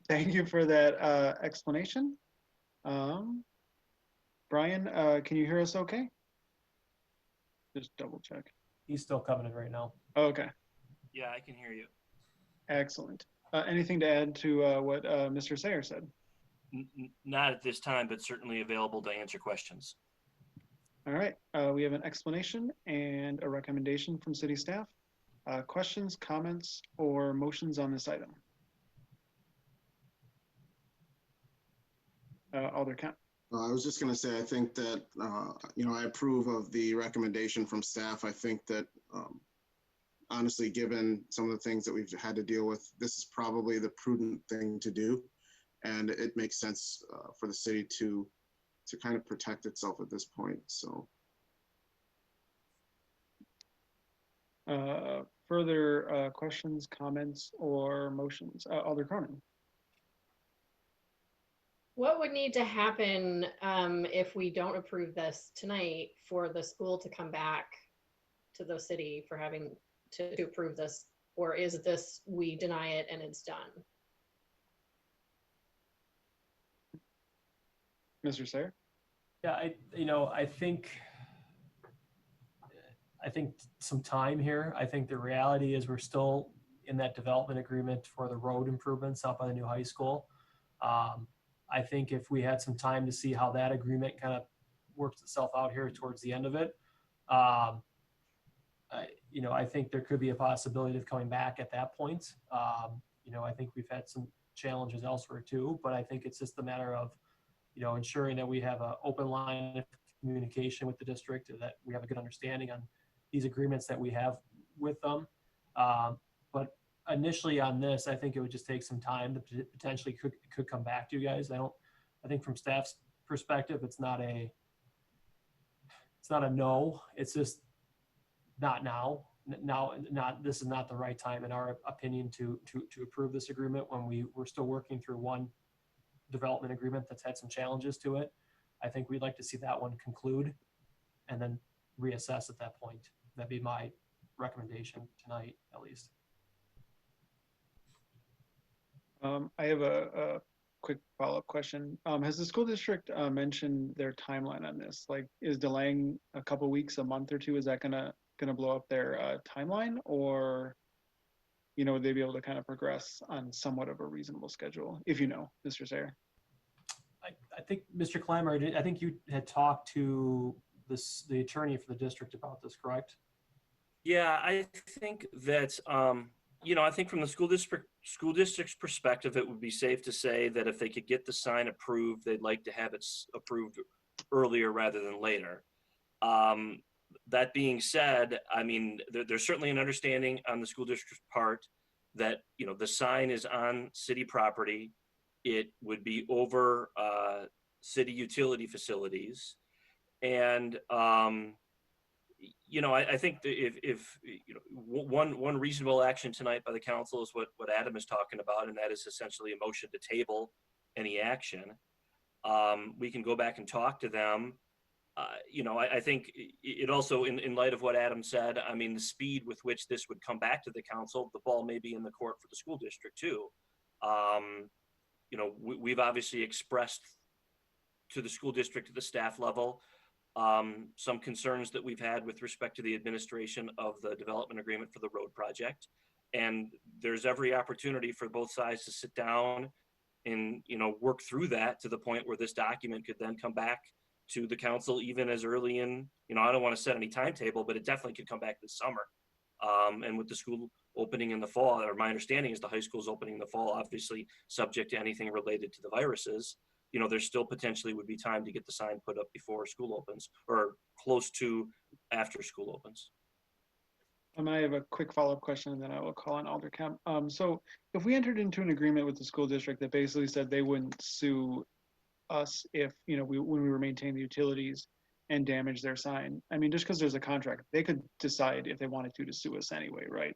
[SPEAKER 2] Thank you for that explanation. Brian, can you hear us okay? Just double check.
[SPEAKER 1] He's still coming in right now.
[SPEAKER 2] Okay,
[SPEAKER 13] Yeah, I can hear you.
[SPEAKER 2] excellent. Anything to add to what Mr. Sayer said?
[SPEAKER 13] Not at this time, but certainly available to answer questions.
[SPEAKER 2] All right, we have an explanation and a recommendation from city staff. Questions, comments, or motions on this item? Alder Kemp.
[SPEAKER 5] I was just going to say, I think that, I approve of the recommendation from staff. I think that, honestly, given some of the things that we've had to deal with, this is probably the prudent thing to do. And it makes sense for the city to kind of protect itself at this point. So.
[SPEAKER 2] Further questions, comments, or motions? Alder Cronin.
[SPEAKER 12] What would need to happen if we don't approve this tonight for the school to come back to the city for having to approve this? Or is this, we deny it and it's done?
[SPEAKER 2] Mr. Sayer?
[SPEAKER 1] Yeah, I think some time here. I think the reality is we're still in that development agreement for the road improvements out by the new high school. I think if we had some time to see how that agreement kind of works itself out here towards the end of it, I think there could be a possibility of coming back at that point. I think we've had some challenges elsewhere too, but I think it's just a matter of, ensuring that we have an open line of communication with the district, and that we have a good understanding on these agreements that we have with them. But initially on this, I think it would just take some time to potentially could come back to you guys. I think from staff's perspective, it's not a no. It's just not now. This is not the right time, in our opinion, to approve this agreement when we're still working through one development agreement that's had some challenges to it. I think we'd like to see that one conclude and then reassess at that point. That'd be my recommendation tonight, at least.
[SPEAKER 2] I have a quick follow-up question. Has the school district mentioned their timeline on this? Like, is delaying a couple weeks, a month or two, is that gonna blow up their timeline, or would they be able to kind of progress on somewhat of a reasonable schedule? If Mr. Sayer.
[SPEAKER 1] I think Mr. Clammer, I think you had talked to the attorney for the district about this, correct?
[SPEAKER 13] Yeah, I think that, I think from the school district's perspective, it would be safe to say that if they could get the sign approved, they'd like to have it approved earlier rather than later. That being said, I mean, there's certainly an understanding on the school district's part that, the sign is on city property. It would be over city utility facilities. And, I think that if one reasonable action tonight by the council is what Adam is talking about, and that is essentially a motion to table any action. We can go back and talk to them. I think it also, in light of what Adam said, I mean, the speed with which this would come back to the council, the ball may be in the court for the school district too. We've obviously expressed to the school district at the staff level some concerns that we've had with respect to the administration of the development agreement for the road project. And there's every opportunity for both sides to sit down and, work through that to the point where this document could then come back to the council even as early in, I don't want to set any timetable, but it definitely could come back this summer. And with the school opening in the fall, or my understanding is the high school's opening in the fall, obviously subject to anything related to the viruses, there still potentially would be time to get the sign put up before school opens or close to after school opens.
[SPEAKER 2] I have a quick follow-up question, and then I will call on Alder Kemp. So if we entered into an agreement with the school district that basically said they wouldn't sue us if, when we were maintaining the utilities and damage their sign, I mean, just because there's a contract, they could decide if they wanted to sue us anyway, right?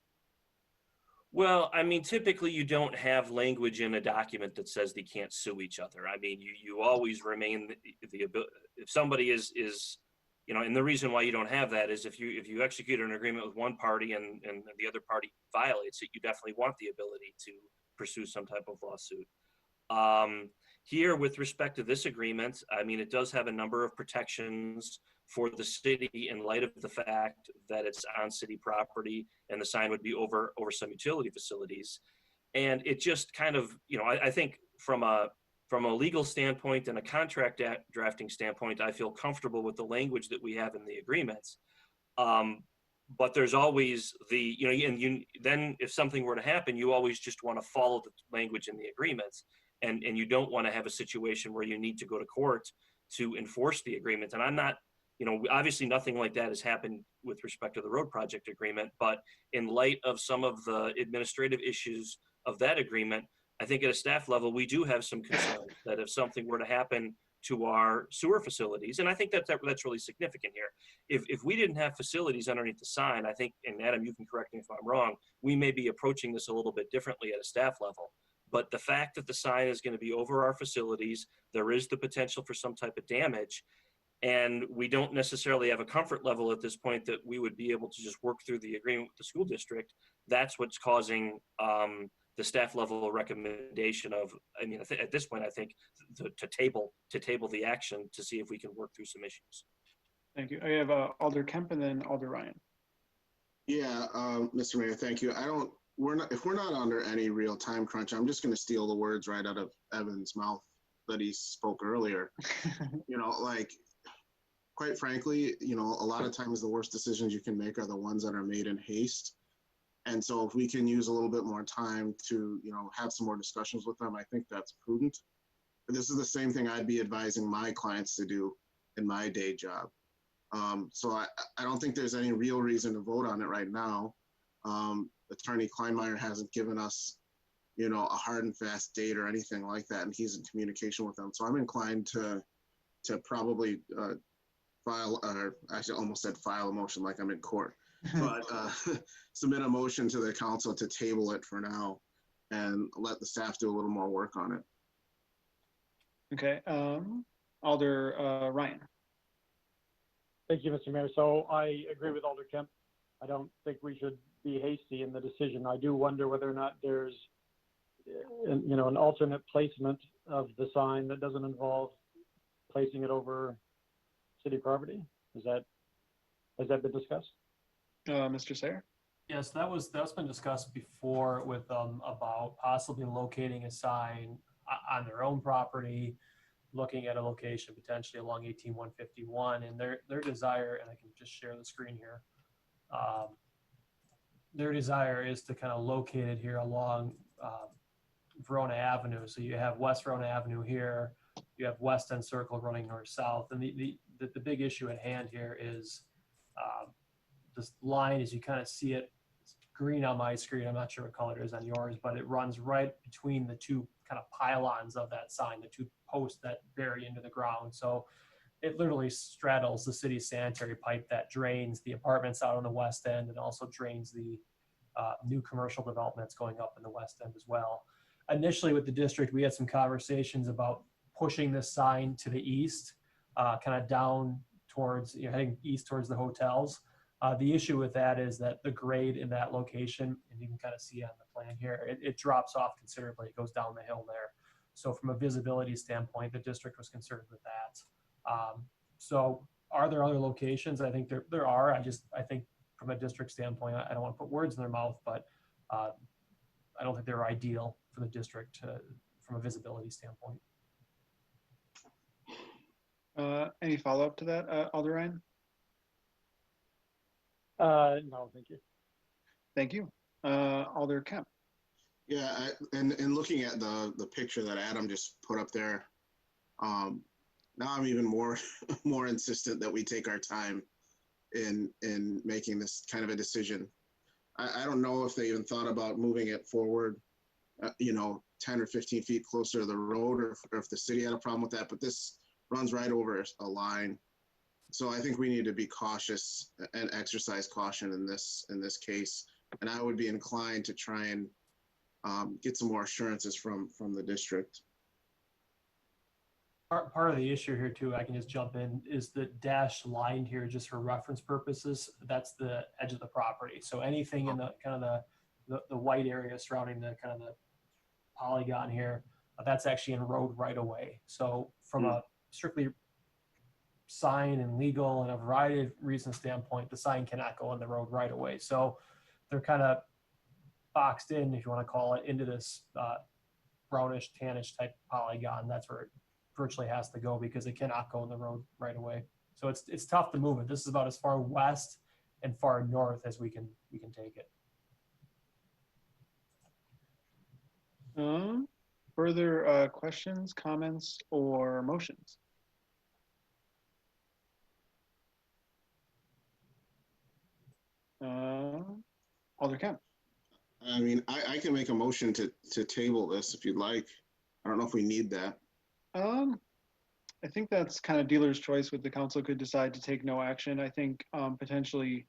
[SPEAKER 13] Well, I mean, typically you don't have language in a document that says they can't sue each other. I mean, you always remain the ability, if somebody is, and the reason why you don't have that is if you execute an agreement with one party and the other party violates it, you definitely want the ability to pursue some type of lawsuit. Here, with respect to this agreement, I mean, it does have a number of protections for the city in light of the fact that it's on city property and the sign would be over some utility facilities. And it just kind of, I think from a legal standpoint and a contract drafting standpoint, I feel comfortable with the language that we have in the agreements. But there's always then if something were to happen, you always just want to follow the language in the agreements. And you don't want to have a situation where you need to go to court to enforce the agreement. And I'm not, obviously nothing like that has happened with respect to the road project agreement, but in light of some of the administrative issues of that agreement, I think at a staff level, we do have some concerns that if something were to happen to our sewer facilities, and I think that's really significant here. If we didn't have facilities underneath the sign, I think, and Adam, you can correct me if I'm wrong, we may be approaching this a little bit differently at a staff level. But the fact that the sign is going to be over our facilities, there is the potential for some type of damage. And we don't necessarily have a comfort level at this point that we would be able to just work through the agreement with the school district. That's what's causing the staff level recommendation of, at this point, I think to table the action to see if we can work through some issues.
[SPEAKER 2] Thank you. I have Alder Kemp and then Alder Ryan.
[SPEAKER 5] Yeah, Mr. Mayor, thank you. If we're not under any real time crunch, I'm just going to steal the words right out of Evan's mouth that he spoke earlier. Quite frankly, a lot of times the worst decisions you can make are the ones that are made in haste. And so if we can use a little bit more time to, have some more discussions with them, I think that's prudent. But this is the same thing I'd be advising my clients to do in my day job. So I don't think there's any real reason to vote on it right now. Attorney Kleinmeyer hasn't given us, a hard and fast date or anything like that, and he's in communication with them. So I'm inclined to probably file, or actually almost said file a motion like I'm in court, but submit a motion to the council to table it for now and let the staff do a little more work on it.
[SPEAKER 2] Okay, Alder Ryan.
[SPEAKER 6] Thank you, Mr. Mayor. So I agree with Alder Kemp. I don't think we should be hasty in the decision. I do wonder whether or not there's, an alternate placement of the sign that doesn't involve placing it over city property. Has that been discussed?
[SPEAKER 2] Mr. Sayer?
[SPEAKER 1] Yes, that's been discussed before with them about possibly locating a sign on their own property, looking at a location potentially along 18151, and their desire, and I can just share the screen here. Their desire is to kind of locate it here along Verona Avenue. So you have West Verona Avenue here, you have West End Circle running north-south, and the big issue at hand here is this line, as you kind of see it, it's green on my screen, I'm not sure what color it is on yours, but it runs right between the two kind of pylons of that sign, the two posts that bury into the ground. So it literally straddles the city's sanitary pipe that drains the apartments out on the west end and also drains the new commercial developments going up in the west end as well. Initially with the district, we had some conversations about pushing this sign to the east, kind of down towards, heading east towards the hotels. The issue with that is that the grade in that location, and you can kind of see on the plan here, it drops off considerably. It goes down the hill there. So from a visibility standpoint, the district was concerned with that. So are there other locations? I think there are. I think from a district standpoint, I don't want to put words in their mouth, but I don't think they're ideal for the district from a visibility standpoint.
[SPEAKER 2] Any follow-up to that, Alder Ryan?
[SPEAKER 6] No, thank you.
[SPEAKER 2] Thank you. Alder Kemp.
[SPEAKER 5] Yeah, and looking at the picture that Adam just put up there, now I'm even more more insistent that we take our time in making this kind of a decision. I don't know if they even thought about moving it forward, 10 or 15 feet closer to the road, or if the city had a problem with that, but this runs right over a line. So I think we need to be cautious and exercise caution in this case. And I would be inclined to try and get some more assurances from the district.
[SPEAKER 1] Part of the issue here too, I can just jump in, is the dashed line here just for reference purposes. That's the edge of the property. So anything in the kind of the white area surrounding the kind of the polygon here, that's actually in road right of way. So from a strictly sign and legal and a variety of reasons standpoint, the sign cannot go on the road right away. So they're kind of boxed in, if you want to call it, into this brownish tannish type polygon. That's where it virtually has to go because it cannot go in the road right away. So it's tough to move it. This is about as far west and far north as we can take it.
[SPEAKER 2] Further questions, comments, or motions? Alder Kemp.
[SPEAKER 5] I mean, I can make a motion to table this if you'd like. I don't know if we need that.
[SPEAKER 2] I think that's kind of dealer's choice. What the council could decide to take no action. I think potentially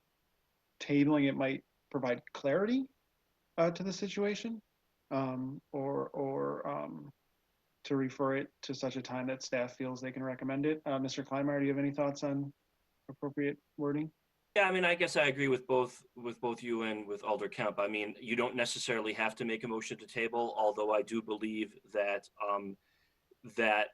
[SPEAKER 2] tabling it might provide clarity to the situation, or to refer it to such a time that staff feels they can recommend it. Mr. Kleinmeyer, do you have any thoughts on appropriate wording?
[SPEAKER 13] Yeah, I mean, I guess I agree with both you and with Alder Kemp. I mean, you don't necessarily have to make a motion to table, although I do believe that that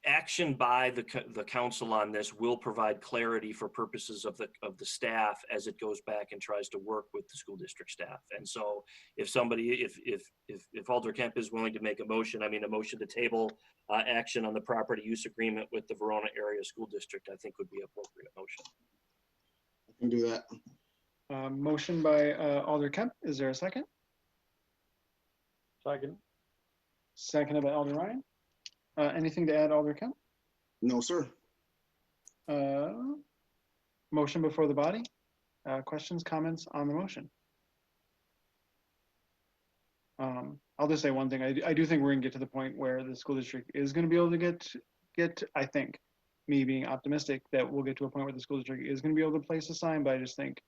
[SPEAKER 13] action by the council on this will provide clarity for purposes of the staff as it goes back and tries to work with the school district staff. And so if somebody, if Alder Kemp is willing to make a motion, I mean, a motion to table action on the property use agreement with the Verona Area School District, I think would be an appropriate motion.
[SPEAKER 5] I can do that.
[SPEAKER 2] Motion by Alder Kemp. Is there a second?
[SPEAKER 6] Second.
[SPEAKER 2] Seconded by Alder Ryan. Anything to add, Alder Kemp?
[SPEAKER 5] No, sir.
[SPEAKER 2] Motion before the body. Questions, comments on the motion? I'll just say one thing. I do think we're going to get to the point where the school district is going to be able to get. I think, me being optimistic, that we'll get to a point where the school district is going to be able to place a sign. But I just think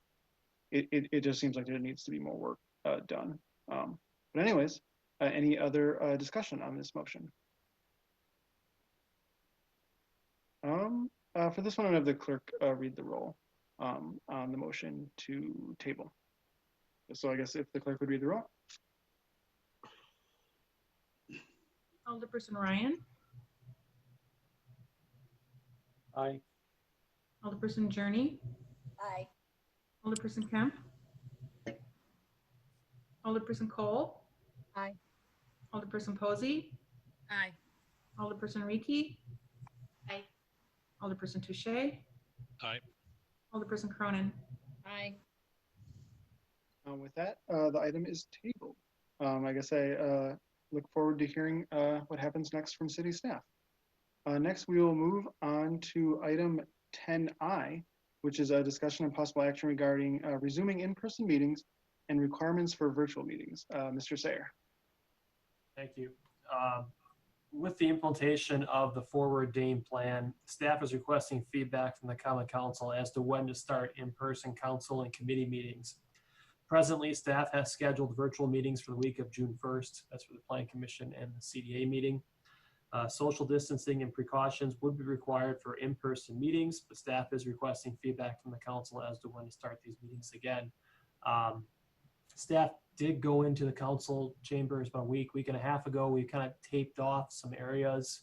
[SPEAKER 2] it just seems like there needs to be more work done. But anyways, any other discussion on this motion? For this one, I'm going to have the clerk read the roll on the motion to table. So I guess if the clerk would read the roll.
[SPEAKER 3] Alderperson Ryan.
[SPEAKER 6] Aye.
[SPEAKER 3] Alderperson Journey.
[SPEAKER 11] Aye.
[SPEAKER 3] Alderperson Kemp. Alderperson Cole.
[SPEAKER 4] Aye.
[SPEAKER 3] Alderperson Posey.
[SPEAKER 10] Aye.
[SPEAKER 3] Alderperson Reekie.
[SPEAKER 8] Aye.
[SPEAKER 3] Alderperson Touche.
[SPEAKER 7] Aye.
[SPEAKER 3] Alderperson Cronin.
[SPEAKER 12] Aye.
[SPEAKER 2] With that, the item is tabled. I guess I look forward to hearing what happens next from city staff. Next, we will move on to item 10I, which is a discussion and possible action regarding resuming in-person meetings and requirements for virtual meetings. Mr. Sayer.
[SPEAKER 1] Thank you. With the implementation of the forward Dane plan, staff is requesting feedback from the Common Council as to when to start in-person council and committee meetings. Presently, staff has scheduled virtual meetings for the week of June 1st. That's for the Plan Commission and the CDA meeting. Social distancing and precautions would be required for in-person meetings, but staff is requesting feedback from the council as to when to start these meetings again. Staff did go into the council chambers about a week and a half ago. We kind of taped off some areas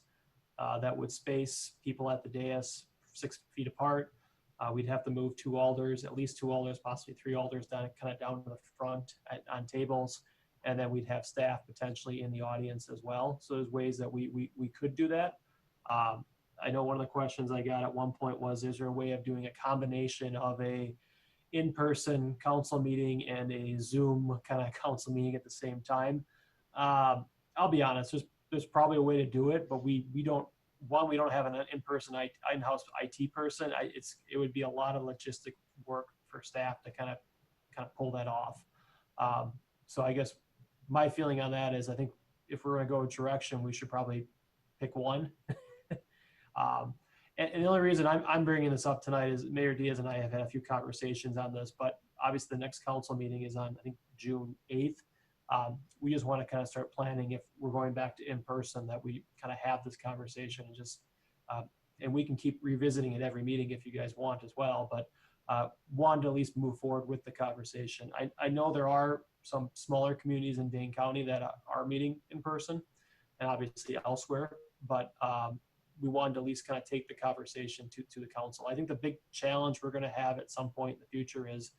[SPEAKER 1] that would space people at the dais 6 feet apart. We'd have to move 2 alders, at least 2 alders, possibly 3 alders down, kind of down to the front on tables. And then we'd have staff potentially in the audience as well. So there's ways that we could do that. I know one of the questions I got at one point was, is there a way of doing a combination of a in-person council meeting and a Zoom kind of council meeting at the same time? I'll be honest, there's probably a way to do it, but we don't have an in-person in-house IT person. It would be a lot of logistic work for staff to kind of pull that off. So I guess my feeling on that is, I think if we're going to go a direction, we should probably pick one. And the only reason I'm bringing this up tonight is Mayor Diaz and I have had a few conversations on this, but obviously the next council meeting is on, I think, June 8th. We just want to kind of start planning, if we're going back to in-person, that we kind of have this conversation and just, and we can keep revisiting it every meeting if you guys want as well, but wanted to at least move forward with the conversation. I know there are some smaller communities in Dane County that are meeting in person and obviously elsewhere, but we wanted to at least kind of take the conversation to the council. I think the big challenge we're going to have at some point in the future is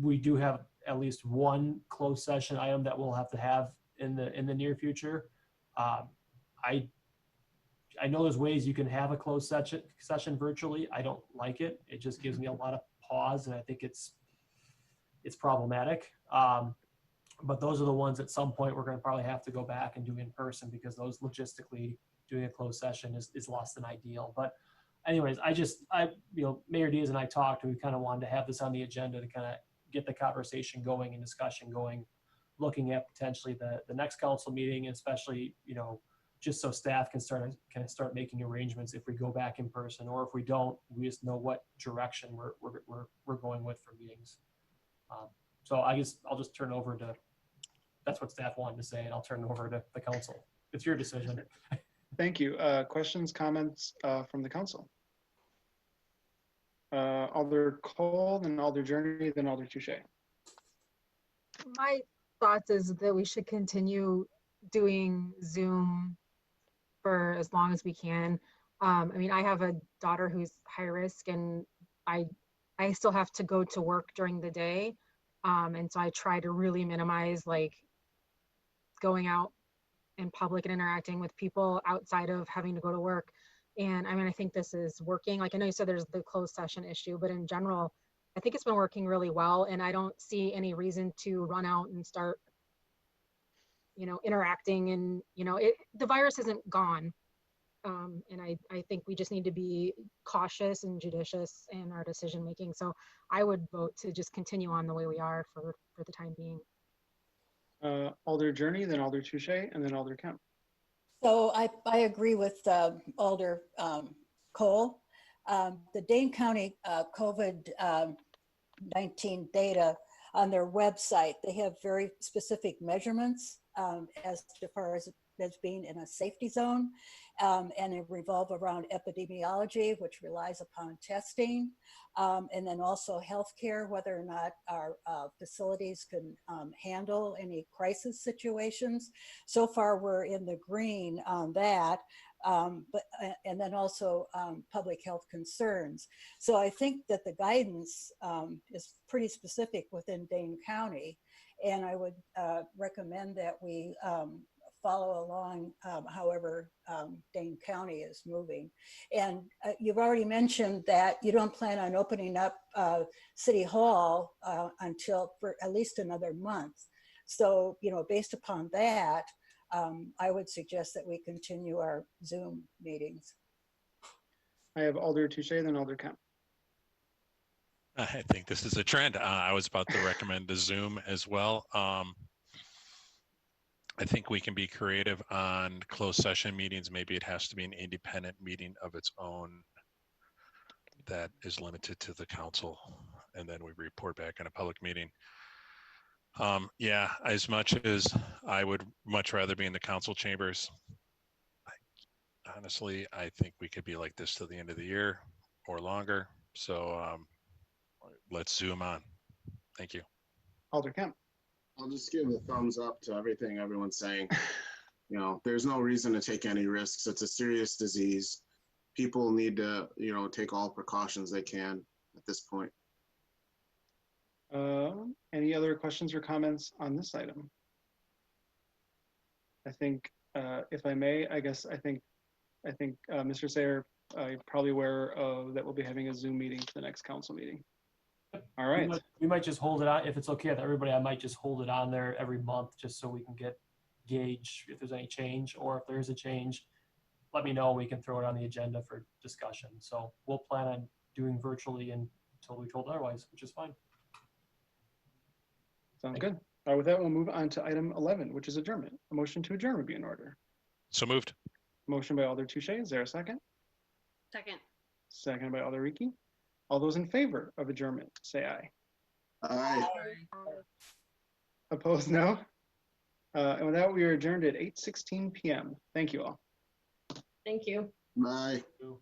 [SPEAKER 1] we do have at least one closed session item that we'll have to have in the near future. I know there's ways you can have a closed session virtually. I don't like it. It just gives me a lot of pause, and I think it's problematic. But those are the ones at some point we're going to probably have to go back and do in person, because those logistically doing a closed session is less than ideal. But anyways, Mayor Diaz and I talked, and we kind of wanted to have this on the agenda to kind of get the conversation going and discussion going, looking at potentially the next council meeting, especially, just so staff can start making arrangements if we go back in person, or if we don't, we just know what direction we're going with for meetings. So I guess I'll just turn over to, that's what staff wanted to say, and I'll turn it over to the council. It's your decision.
[SPEAKER 2] Thank you. Questions, comments from the council? Alder Cole, then Alder Journey, then Alder Touche.
[SPEAKER 4] My thoughts is that we should continue doing Zoom for as long as we can. I mean, I have a daughter who's high risk, and I still have to go to work during the day. And so I try to really minimize like going out in public and interacting with people outside of having to go to work. And I mean, I think this is working. Like, I know you said there's the closed session issue, but in general, I think it's been working really well. And I don't see any reason to run out and start, interacting. And, the virus isn't gone. And I think we just need to be cautious and judicious in our decision making. So I would vote to just continue on the way we are for the time being.
[SPEAKER 2] Alder Journey, then Alder Touche, and then Alder Kemp.
[SPEAKER 11] So I agree with Alder Cole. The Dane County COVID-19 data on their website, they have very specific measurements as far as being in a safety zone, and it revolve around epidemiology, which relies upon testing, and then also healthcare, whether or not our facilities can handle any crisis situations. So far, we're in the green on that, and then also public health concerns. So I think that the guidance is pretty specific within Dane County, and I would recommend that we follow along however Dane County is moving. And you've already mentioned that you don't plan on opening up City Hall until for at least another month. So, based upon that, I would suggest that we continue our Zoom meetings.
[SPEAKER 2] I have Alder Touche, then Alder Kemp.
[SPEAKER 7] I think this is a trend. I was about to recommend the Zoom as well. I think we can be creative on closed session meetings. Maybe it has to be an independent meeting of its own that is limited to the council, and then we report back in a public meeting. Yeah, as much as I would much rather be in the council chambers, honestly, I think we could be like this till the end of the year or longer. So let's Zoom on. Thank you.
[SPEAKER 2] Alder Kemp.
[SPEAKER 5] I'll just give a thumbs up to everything everyone's saying. You know, there's no reason to take any risks. It's a serious disease. People need to, you know, take all precautions they can at this point.
[SPEAKER 2] Any other questions or comments on this item? I think, if I may, I think Mr. Sayer, you're probably aware of that we'll be having a Zoom meeting for the next council meeting. All right.
[SPEAKER 1] We might just hold it on, if it's okay with everybody, I might just hold it on there every month just so we can gauge if there's any change, or if there is a change, let me know. We can throw it on the agenda for discussion. So we'll plan on doing virtually until we're told otherwise, which is fine.
[SPEAKER 2] Sounds good. With that, we'll move on to item 11, which is adjournment. A motion to adjourn would be in order.
[SPEAKER 7] So moved.
[SPEAKER 2] Motion by Alder Touche. Is there a second?
[SPEAKER 8] Second.
[SPEAKER 2] Second by Alder Ricky. All those in favor of adjournment, say aye.
[SPEAKER 5] Aye.
[SPEAKER 2] Opposed, no. And with that, we are adjourned at 8:16 p.m. Thank you all.
[SPEAKER 12] Thank you.
[SPEAKER 5] Bye.
[SPEAKER 1] Thank you.